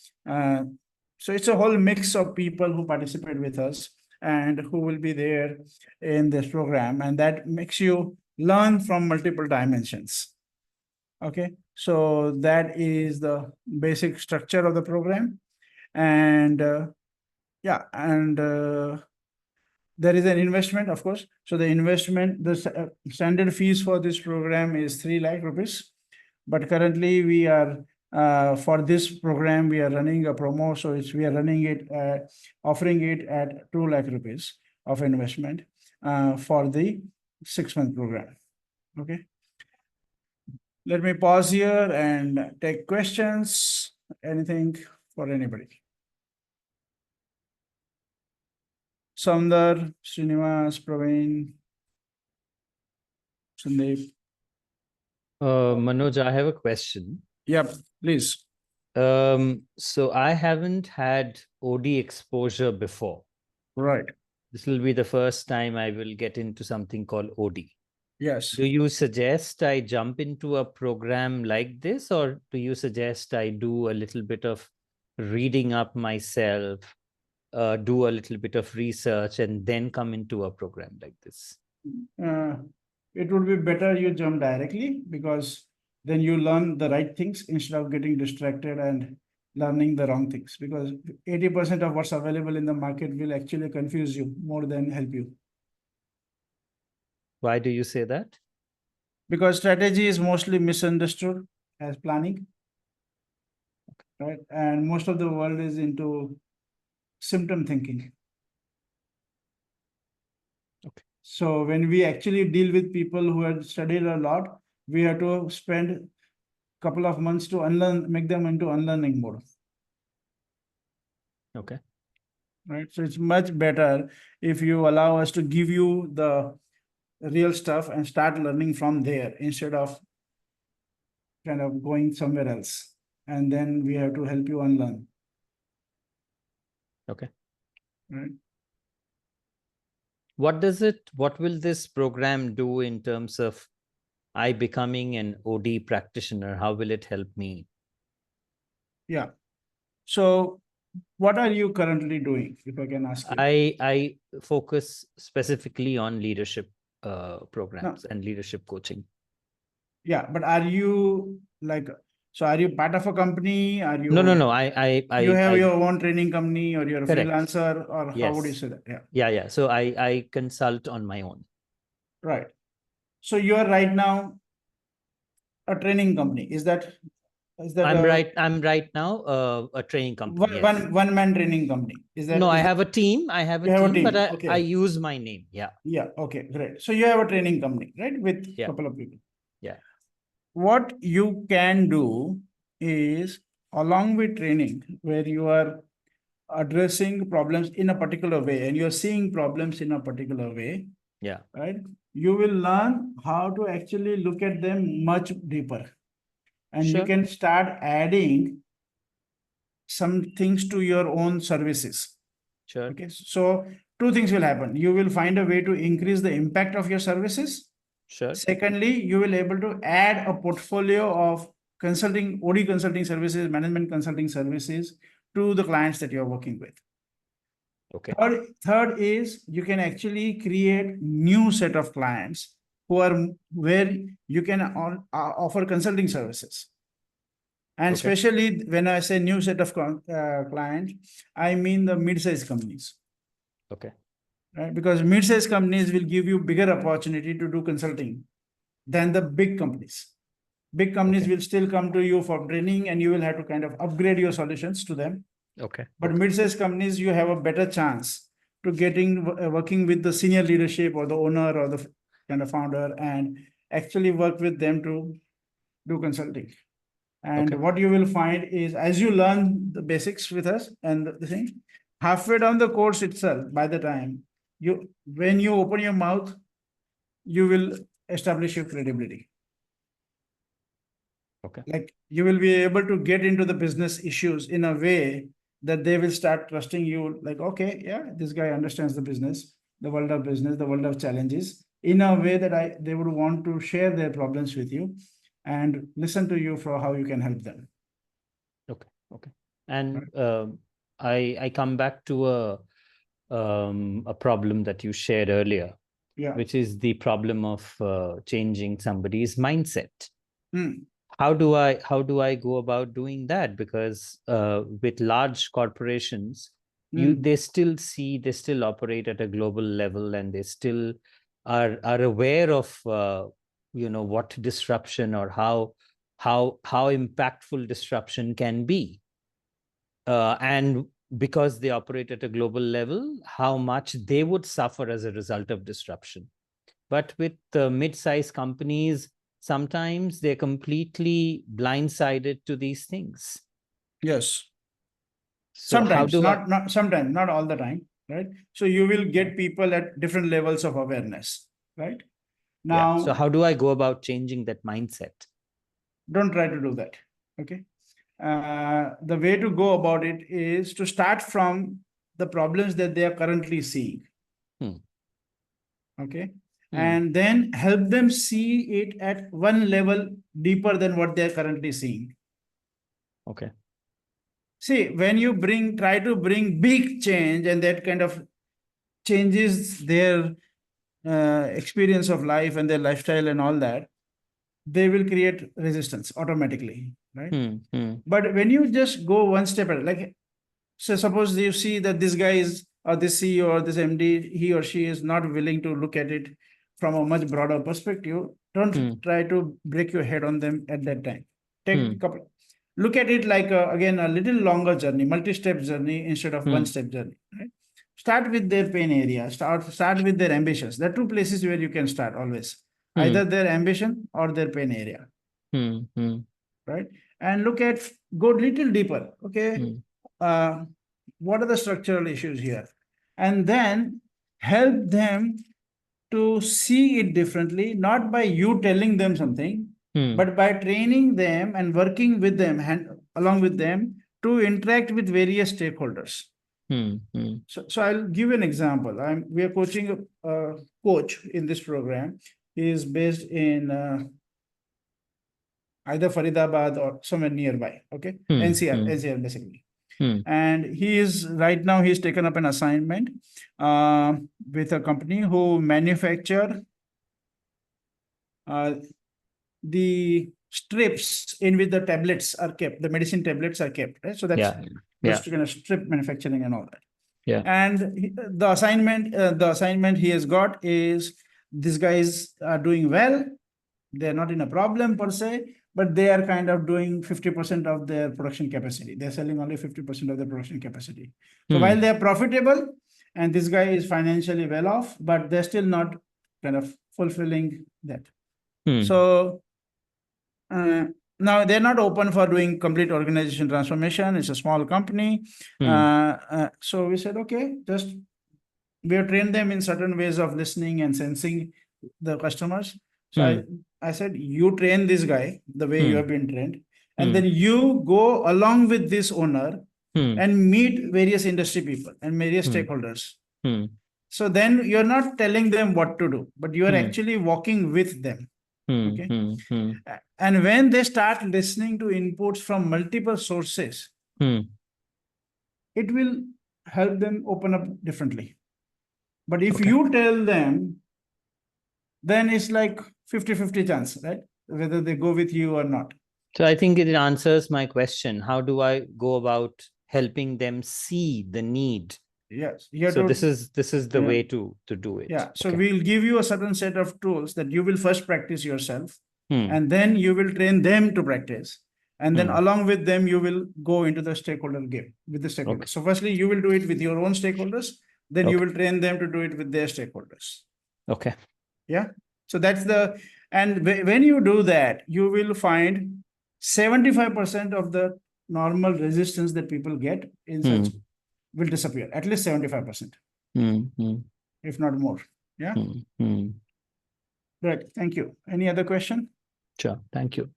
So it's a whole mix of people who participate with us and who will be there in this program. And that makes you learn from multiple dimensions. Okay, so that is the basic structure of the program. And there is an investment, of course. So the investment, the standard fees for this program is 3 lakh rupees. But currently we are, for this program, we are running a promo. So we are running it, offering it at 2 lakh rupees of investment for the 6-month program. Okay. Let me pause here and take questions. Anything for anybody? Sundar, Srinivas, Praveen, Sandeep. Manoj, I have a question. Yep, please. So I haven't had OD exposure before. Right. This will be the first time I will get into something called OD. Yes. Do you suggest I jump into a program like this, or do you suggest I do a little bit of reading up myself, do a little bit of research, and then come into a program like this? It would be better you jump directly, because then you learn the right things instead of getting distracted and learning the wrong things, because 80% of what's available in the market will actually confuse you more than help you. Why do you say that? Because strategy is mostly misunderstood as planning, right? And most of the world is into symptom thinking. Okay. So when we actually deal with people who have studied a lot, we have to spend a couple of months to unlearn, make them into unlearning mode. Okay. Right. So it's much better if you allow us to give you the real stuff and start learning from there instead of kind of going somewhere else. And then we have to help you unlearn. Okay. Right. What will this program do in terms of I becoming an OD practitioner? How will it help me? Yeah. So what are you currently doing, if I can ask you? I focus specifically on leadership programs and leadership coaching. Yeah, but are you like, so are you part of a company? Are you? No. You have your own training company, or you're a Correct. freelancer, or Yes. how would you say that? Yeah. So I consult on my own. Right. So you are right now a training company. Is that I'm right now a training company. One man training company. Is that? No, I have a team. I have a team, but I use my name. Yeah. Yeah. Okay. Great. So you have a training company, right? With a couple of people. Yeah. What you can do is, along with training, where you are addressing problems in a particular way and you're seeing problems in a particular way. Yeah. Right. You will learn how to actually look at them much deeper. And you can start adding some things to your own services. Sure. Okay. So 2 things will happen. You will find a way to increase the impact of your services. Sure. Secondly, you will able to add a portfolio of consulting, OD consulting services, management consulting services to the clients that you're working with. Okay. Third is you can actually create new set of clients who are where you can offer consulting services. And Okay. especially when I say new set of clients, I mean the mid-sized companies. Okay. Right? Because mid-sized companies will give you bigger opportunity to do consulting than the big companies. Big companies Okay. will still come to you for training and you will have to kind of upgrade your solutions to them. Okay. But mid-sized companies, you have a better chance to working with the senior leadership or the owner or the kind of founder and actually work with them to do consulting. And Okay. what you will find is as you learn the basics with us and the thing, halfway down the course itself, by the time when you open your mouth, you will establish your credibility. Okay. Like you will be able to get into the business issues in a way that they will start trusting you. Like, okay, yeah, this guy understands the business, the world of challenges in a way that they would want to share their problems with you and listen to you for how you can help them. Okay. Okay. And I come back to a problem that you shared earlier, which is the problem of changing somebody's mindset. How do I go about doing that? Because with large corporations, they still operate at a global level, and they still are aware of what disruption or how impactful disruption can be, and because they operate at a global level, how much they would suffer as a result of disruption. But with mid-sized companies, sometimes they're completely blindsided to these things. Yes. So sometimes, not all the time, right? So you will get people at different levels of awareness, right? Now, so how do I go about changing that mindset? Don't try to do that, okay? The way to go about it is to start from the problems that they are currently seeing. Okay. And then help them see it at one level deeper than what they're currently seeing. Okay. See, when you try to bring big change and that kind of changes their experience of life and their lifestyle and all that, they will create resistance automatically, right? But when you just go one step at like, so suppose you see that this guy is, or this CEO or this MD, he or she is not willing to look at it from a much broader perspective, don't try to break your head on them at that time. Look at it like, again, a little longer journey, multi-step journey instead of one-step journey, right? Start with their pain area, start with their ambitions. There are two places where you can start always, either their ambition or their pain area, right? And go little deeper, okay? What are the structural issues here? And then help them to see it differently, not by you telling them something, but by training them and working with them along with them to interact with various stakeholders. So I'll give you an example. We are coaching a coach in this program. He is based in either Faridabad or somewhere nearby. Okay, NCR basically. And right now he's taken up an assignment with a company who manufacture the strips in which the tablets are kept, the medicine tablets are kept, right? So that's kind of strip manufacturing and all that. Yeah. And the assignment he has got is, these guys are doing well. They're not in a problem per se, but they are kind of doing 50% of their production capacity. They're selling only 50% of their production capacity. So while they're profitable and this guy is financially well off, but they're still not kind of fulfilling that. So now they're not open for doing complete organization transformation. It's a small company. So we said, okay, we have trained them in certain ways of listening and sensing the customers. So I said, you train this guy the way you have been trained, and then you go along with this owner and meet various industry people and various stakeholders. So then you're not telling them what to do, but you are actually walking with them. Okay. And when they start listening to inputs from multiple sources, it will help them open up differently. But if you tell them, then it's like 50-50 chance, right? Whether they go with you or not. So I think it answers my question. How do I go about helping them see the need? Yes. You have So to, this is the yeah. way to do it. Yeah. So Okay. we'll give you a certain set of tools that you will first practice yourself, Hmm. and then you will train them to practice. And then Hmm. along with them, you will go into the stakeholder game with the stakeholders. Okay. So firstly, you will do it with your own stakeholders. Then you Okay. will train them to do it with their stakeholders. Okay. Yeah. So that's the, and when you do that, you will find 75% of the normal resistance that people get in such will disappear, at least 75%, if not more. Yeah. Right. Thank you. Any other question? Sure. Thank you.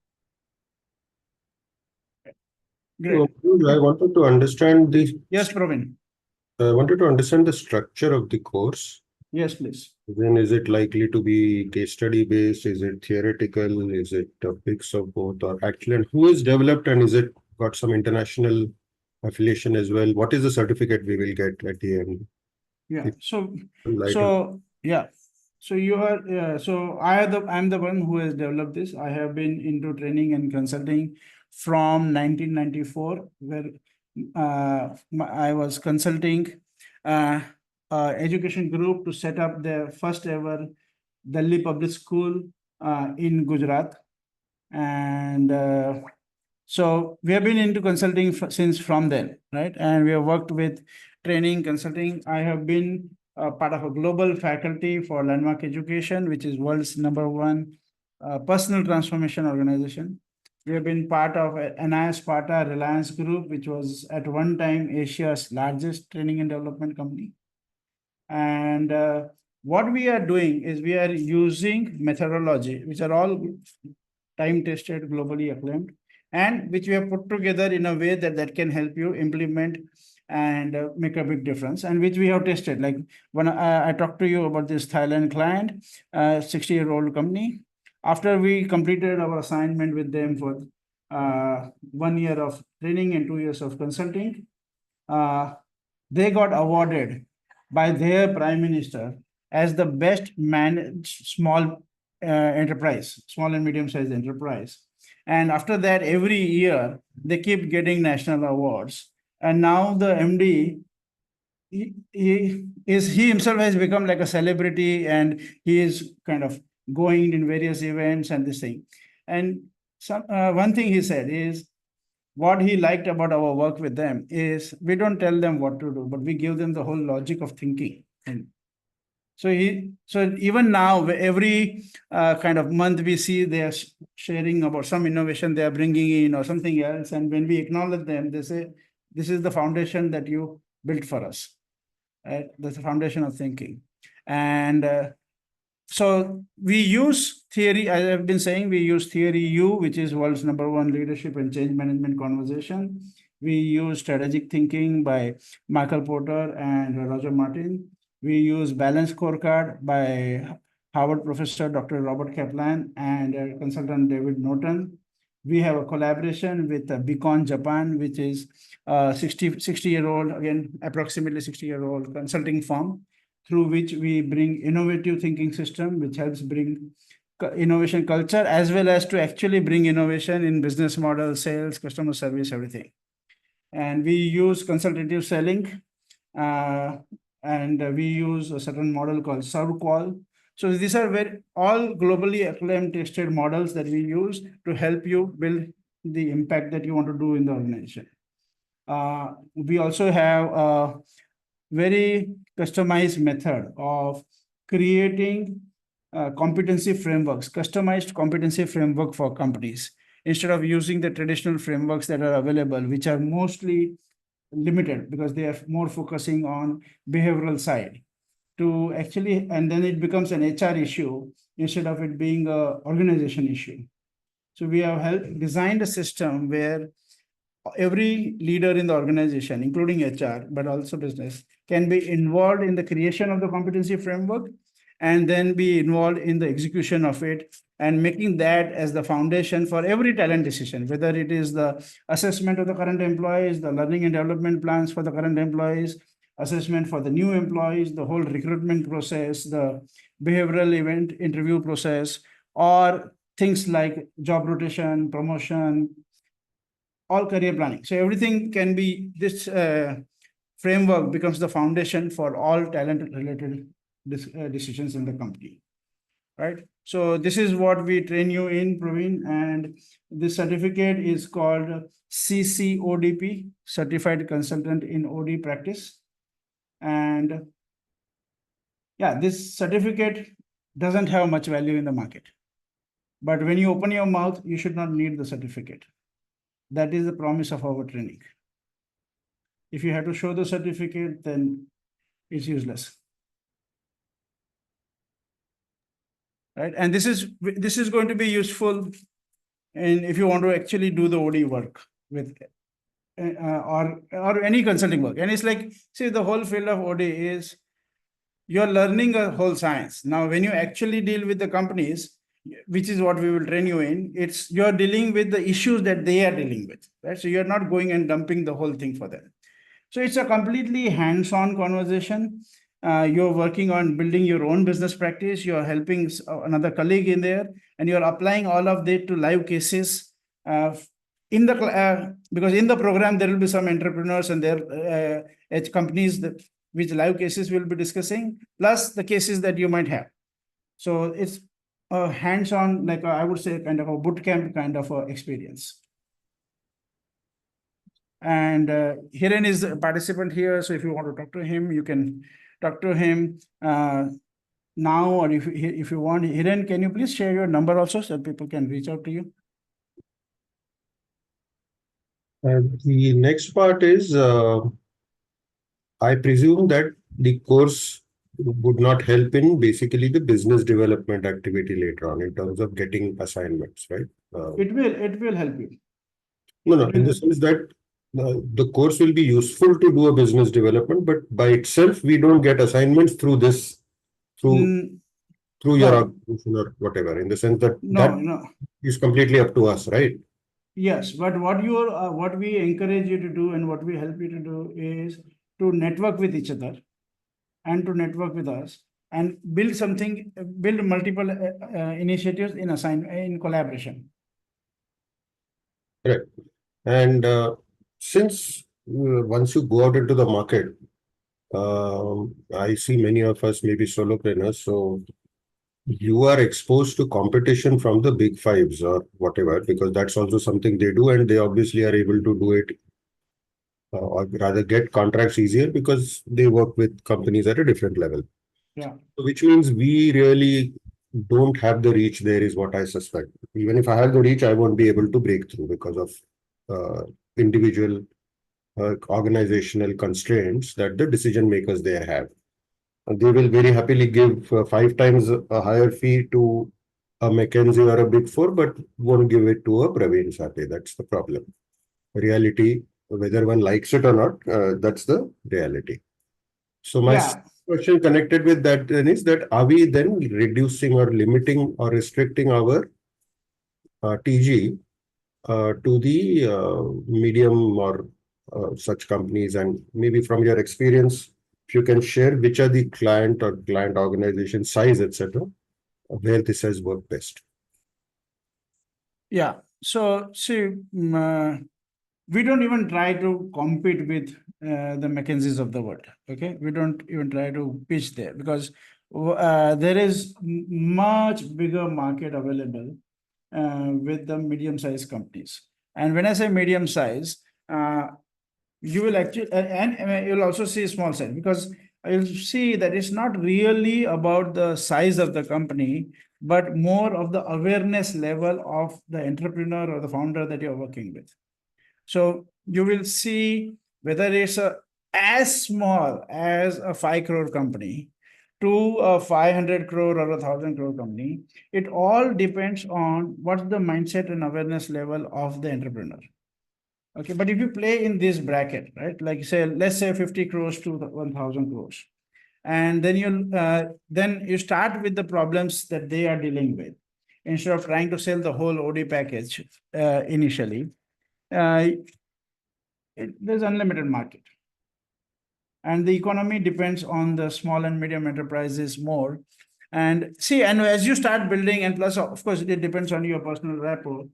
Great. I wanted to understand Yes, Praveen. I wanted to understand the structure of the course. Yes, please. Then is it likely to be case study based? Is it theoretical? Is it a mix of both? Or actually, and who is developed, and is it got some international affiliation as well? What is the certificate we will get at the end? Yeah. Yeah. So you are. So I'm the one who has developed this. I have been into training and consulting from 1994, where I was consulting education group to set up the first ever Delhi public school in Gujarat, and so we have been into consulting since from then, right? And we have worked with training, consulting. I have been part of a global faculty for Landmark Education, which is world's #1 personal transformation organization. We have been part of NIS Sparta Reliance Group, which was at one time Asia's largest training and development company. And what we are doing is we are using methodology, which are all time-tested, globally acclaimed, and which we have put together in a way that can help you implement and make a big difference, and which we have tested. Like when I talked to you about this Thailand client, 60-year-old company, after we completed our assignment with them for 1 year of training and 2 years of consulting, they got awarded by their prime minister as the best managed small enterprise, small and medium-sized enterprise. And after that, every year they keep getting national awards. And now the MD, he himself has become like a celebrity, and he is kind of going in various events and this thing. And one thing he said is, what he liked about our work with them is we don't tell them what to do, but we give them the whole logic of thinking. And so even now, every kind of month we see they are sharing about some innovation they are bringing in or something else. And when we acknowledge them, they say, this is the foundation that you built for us. That's the foundation of thinking. And so we use theory, as I've been saying, we use theory U, which is world's #1 leadership and change management conversation. We use strategic thinking by Michael Porter and Roger Martin. We use balanced scorecard by Harvard professor Dr. Robert Kaplan and consultant David Norton. We have a collaboration with Beacon Japan, which is 60-year-old, again, approximately 60-year-old consulting firm, through which we bring innovative thinking system, which helps bring innovation culture, as well as to actually bring innovation in business model, sales, customer service, everything. And we use consultative selling, and we use a certain model called ServQual. So these are all globally acclaimed, tested models that we use to help you build the impact that you want to do in the organization. We also have a very customized method of creating competency frameworks, customized competency framework for companies, instead of using the traditional frameworks that are available, which are mostly limited because they are more focusing on behavioral side to actually, and then it becomes an HR issue instead of it being a organization issue. So we have designed a system where every leader in the organization, including HR, but also business, can be involved in the creation of the competency framework and then be involved in the execution of it, and making that as the foundation for every talent decision, whether it is the assessment of the current employees, the learning and development plans for the current employees, assessment for the new employees, the whole recruitment process, the behavioral event interview process, or things like job rotation, promotion, all career planning. So everything can be, this framework becomes the foundation for all talent related decisions in the company, right? So this is what we train you in, Praveen, and this certificate is called CCODP, Certified Consultant in OD Practice. And yeah, this certificate doesn't have much value in the market. But when you open your mouth, you should not need the certificate. That is the promise of our training. If you have to show the certificate, then it's useless. Right? And this is going to be useful, and if you want to actually do the OD work with or any consulting work. And it's like, see, the whole field of OD is you're learning a whole science. Now, when you actually deal with the companies, which is what we will train you in, it's you're dealing with the issues that they are dealing with, right? So you're not going and dumping the whole thing for them. So it's a completely hands-on conversation. You're working on building your own business practice. You're helping another colleague in there, and you're applying all of that to live cases. In the because in the program there will be some entrepreneurs and their companies that which live cases we'll be discussing, plus the cases that you might have. So it's a hands-on, like I would say, kind of a boot camp kind of experience. And Hiren is a participant here, so if you want to talk to him, you can talk to him now, or if you want. Hiren, can you please share your number also so that people can reach out to you? The next part is, I presume that the course would not help in basically the business development activity later on in terms of getting assignments, right? It will help you. No, in the sense that the course will be useful to do a business development, but by itself, we don't get assignments through this, through your organization or whatever, in the sense that that is completely up to us, right? Yes, but what we encourage you to do and what we help you to do is to network with each other and to network with us and build multiple initiatives in collaboration. Right. And since once you go out into the market, I see many of us maybe solopreneurs, so you are exposed to competition from the big fives or whatever, because that's also something they do, and they obviously are able to do it or rather get contracts easier because they work with companies at a different level. Yeah. So which means we really don't have the reach there, is what I suspect. Even if I have the reach, I won't be able to break through because of individual organizational constraints that the decision makers there have. They will very happily give 5 times a higher fee to a McKinsey or a Big Four, but won't give it to a Praveen Sathe. That's the problem. Reality, whether one likes it or not, that's the reality. So my question connected with that then is that, are we then reducing or limiting or restricting our TG to the medium or such companies? And maybe from your experience, if you can share which are the client or client organization size, etc., where this has worked best. Yeah. So see, we don't even try to compete with the McKinseys of the world. Okay, we don't even try to pitch there because there is much bigger market available with the medium-sized companies. And when I say medium size, you will actually, and you'll also see small size, because you'll see that it's not really about the size of the company, but more of the awareness level of the entrepreneur or the founder that you're working with. So you will see whether it's as small as a 5 crore company to a 500 crore or a 1,000 crore company. It all depends on what's the mindset and awareness level of the entrepreneur. Okay, but if you play in this bracket, right, like say, let's say 50 crores to 1,000 crores, and then you start with the problems that they are dealing with, instead of trying to sell the whole OD package initially. There's unlimited market, and the economy depends on the small and medium enterprises more, And see, and as you start building, and plus, of course, it depends on your personal rapport,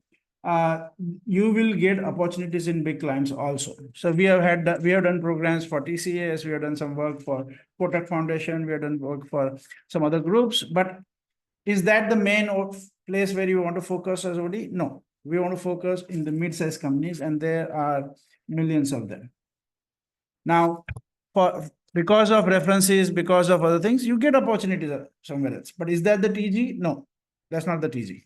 you will get opportunities in big clients also. So we have done programs for TCS, we have done some work for Kotak Foundation, we have done work for some other groups, but is that the main place where you want to focus as OD? No, we want to focus in the mid-sized companies, and there are millions of them. Now, because of references, because of other things, you get opportunities somewhere else. But is that the TG? No, that's not the TG.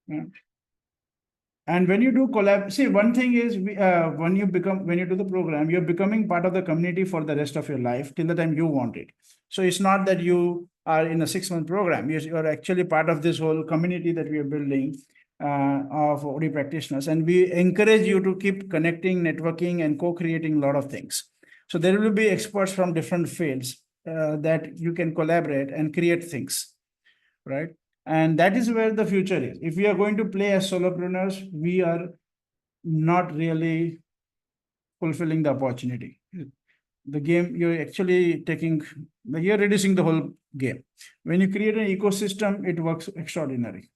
Yeah. And when you do collab, see, one thing is when you do the program, you're becoming part of the community for the rest of your life till the time you want it. So it's not that you are in a 6-month program. You're actually part of this whole community that we are building of OD practitioners. And we encourage you to keep connecting, networking, and co-creating a lot of things. So there will be experts from different fields that you can collaborate and create things, right? And that is where the future is. If we are going to play as solopreneurs, we are not really fulfilling the opportunity. The game, you're actually you're reducing the whole game. When you create an ecosystem, it works extraordinary.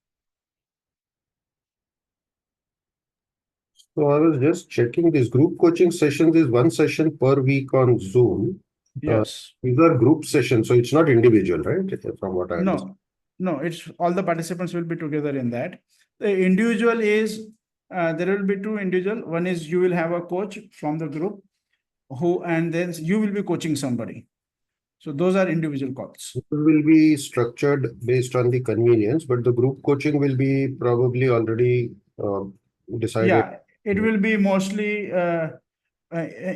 So I was just checking this group coaching sessions is 1 session per week on Zoom. Yes. These are group sessions, so it's not individual, right? From what I understand. No, it's all the participants will be together in that. The individual is, there will be 2 individual. One is you will have a coach from the group and then you will be coaching somebody. So those are individual calls. It will be structured based on the convenience, but the group coaching will be probably already decided. Yeah, it will be mostly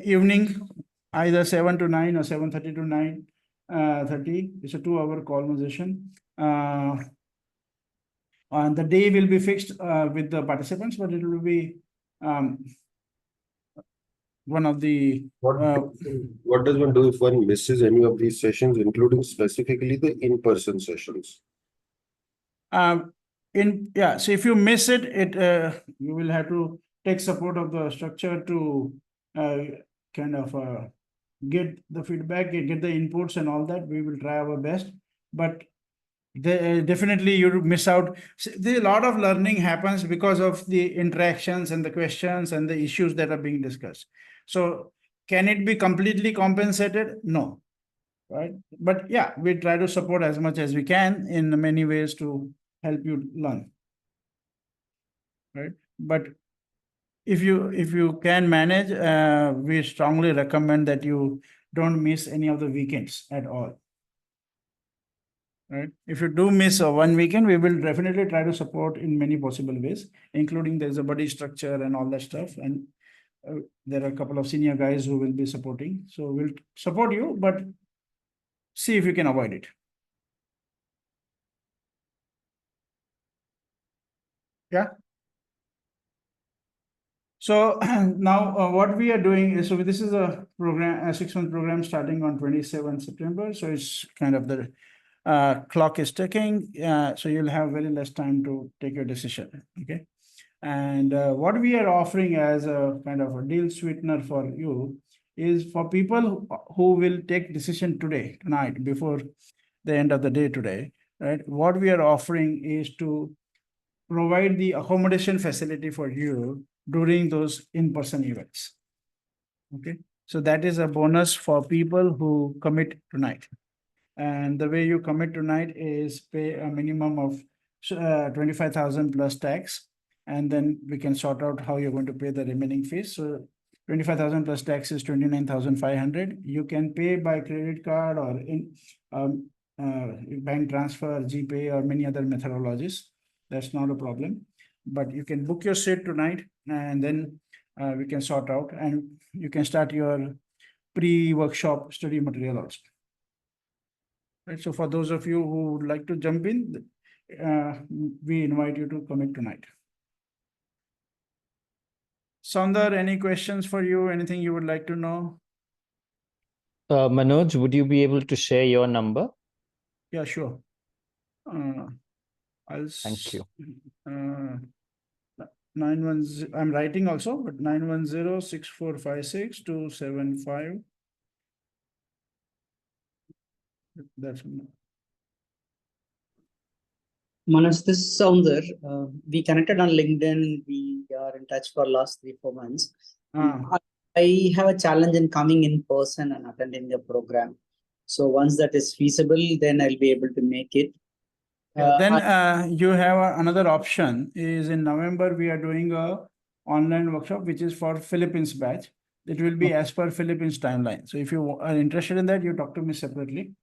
evening, either 7 to 9 or 7:30 to 9:30. It's a 2-hour conversation. And the day will be fixed with the participants, but it will be one of the. What does one do if one misses any of these sessions, including specifically the in-person sessions? So if you miss it, you will have to take support of the structure to kind of get the feedback, get the inputs and all that. We will try our best, but definitely you miss out. A lot of learning happens because of the interactions and the questions and the issues that are being discussed. So can it be completely compensated? No, right? But yeah, we try to support as much as we can in many ways to help you learn, right? But if you can manage, we strongly recommend that you don't miss any of the weekends at all. Right? If you do miss one weekend, we will definitely try to support in many possible ways, including there's a buddy structure and all that stuff. And there are a couple of senior guys who will be supporting. So we'll support you, but see if you can avoid it. Yeah. So now what we are doing is, so this is a program, a 6-month program starting on 27th September. So it's kind of the clock is ticking. So you'll have very less time to take your decision. Okay. And what we are offering as a kind of a deal sweetener for you is for people who will take decision tonight, before the end of the day today, right? What we are offering is to provide the accommodation facility for you during those in-person events. Okay. So that is a bonus for people who commit tonight. And the way you commit tonight is pay a minimum of 25,000 plus tax. And then we can sort out how you're going to pay the remaining fees. So 25,000 plus tax is 29,500. You can pay by credit card or in bank transfer, GPay, or many other methodologies. That's not a problem. But you can book your seat tonight, and then we can sort out, and you can start your pre-workshop study material also. Right. So for those of you who would like to jump in, we invite you to commit tonight. Sundar, any questions for you? Anything you would like to know? Manoj, would you be able to share your number? Yeah, sure. Thank you. 910, I'm writing also, but 910-6456-275. That's Manoj, this is Sounder. We connected on LinkedIn. We are in touch for last 3-4 months. I have a challenge in coming in person and attending the program. So once that is feasible, then I'll be able to make it. Then you have another option is in November, we are doing a online workshop, which is for Philippines batch. It will be as per Philippines timeline. So if you are interested in that, you talk to me separately.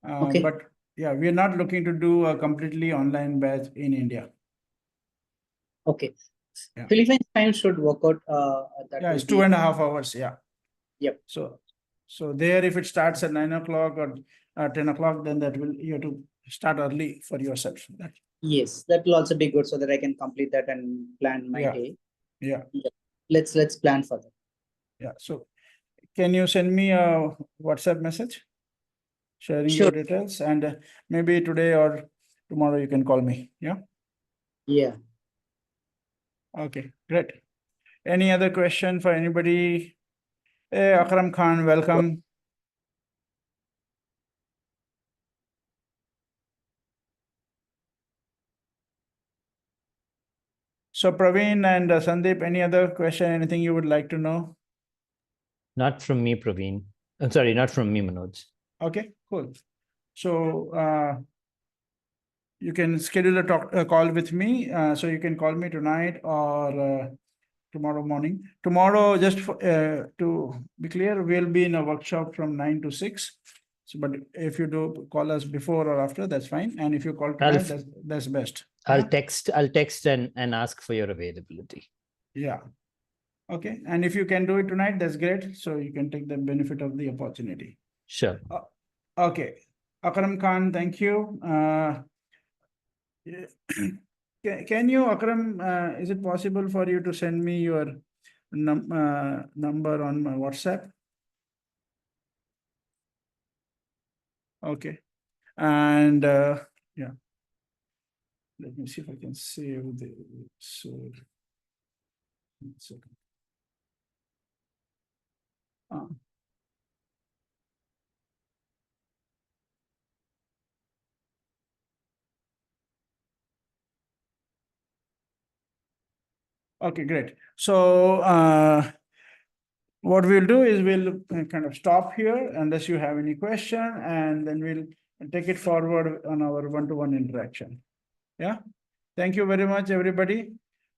Okay. But yeah, we are not looking to do a completely online batch in India. Okay. Yeah. Philippines time should work out. Yeah, it's 2.5 hours. Yeah. Yep. So there, if it starts at 9 o'clock or 10 o'clock, then that will, you have to start early for yourself. Yes, that will also be good so that I can complete that and plan my day. Yeah. Let's plan for that. Yeah. So can you send me a WhatsApp message sharing your details, and maybe today or tomorrow you can call me. Yeah. Yeah. Okay, great. Any other question for anybody? Hey, Akram Khan, welcome. So Praveen and Sandeep, any other question, anything you would like to know? Not from me, Praveen. I'm sorry, not from me, Manoj. Okay, cool. So you can schedule a call with me. So you can call me tonight or tomorrow morning. Tomorrow, just to be clear, we'll be in a workshop from 9 to 6. So, but if you do call us before or after, that's fine. And if you call tonight, that's best. I'll text and ask for your availability. Yeah. Okay. And if you can do it tonight, that's great. So you can take the benefit of the opportunity. Sure. Okay. Akram Khan, thank you. Can you, Akram, is it possible for you to send me your number on my WhatsApp? Okay. And yeah. Let me see if I can save this. Okay, great. So what we'll do is we'll kind of stop here unless you have any question, and then we'll take it forward on our one-to-one interaction. Yeah. Thank you very much, everybody,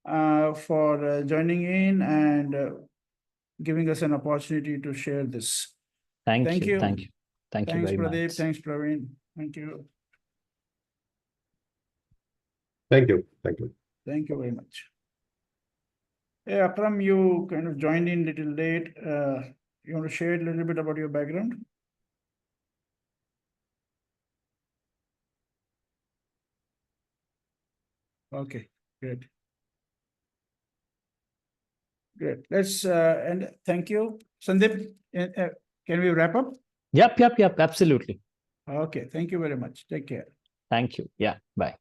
for joining in and giving us an opportunity to share this. Thank you. you very Pradeep. much. Thanks, Praveen. Thank you. Thank you. Thank you. Thank you very much. Hey, Akram, you kind of joined in a little late. You want to share a little bit about your background? Okay, great. Great. Let's and thank you, Sandeep. Can we wrap up? Yep. Absolutely. Okay. Thank you very much. Take care. Thank you. Yeah. Bye.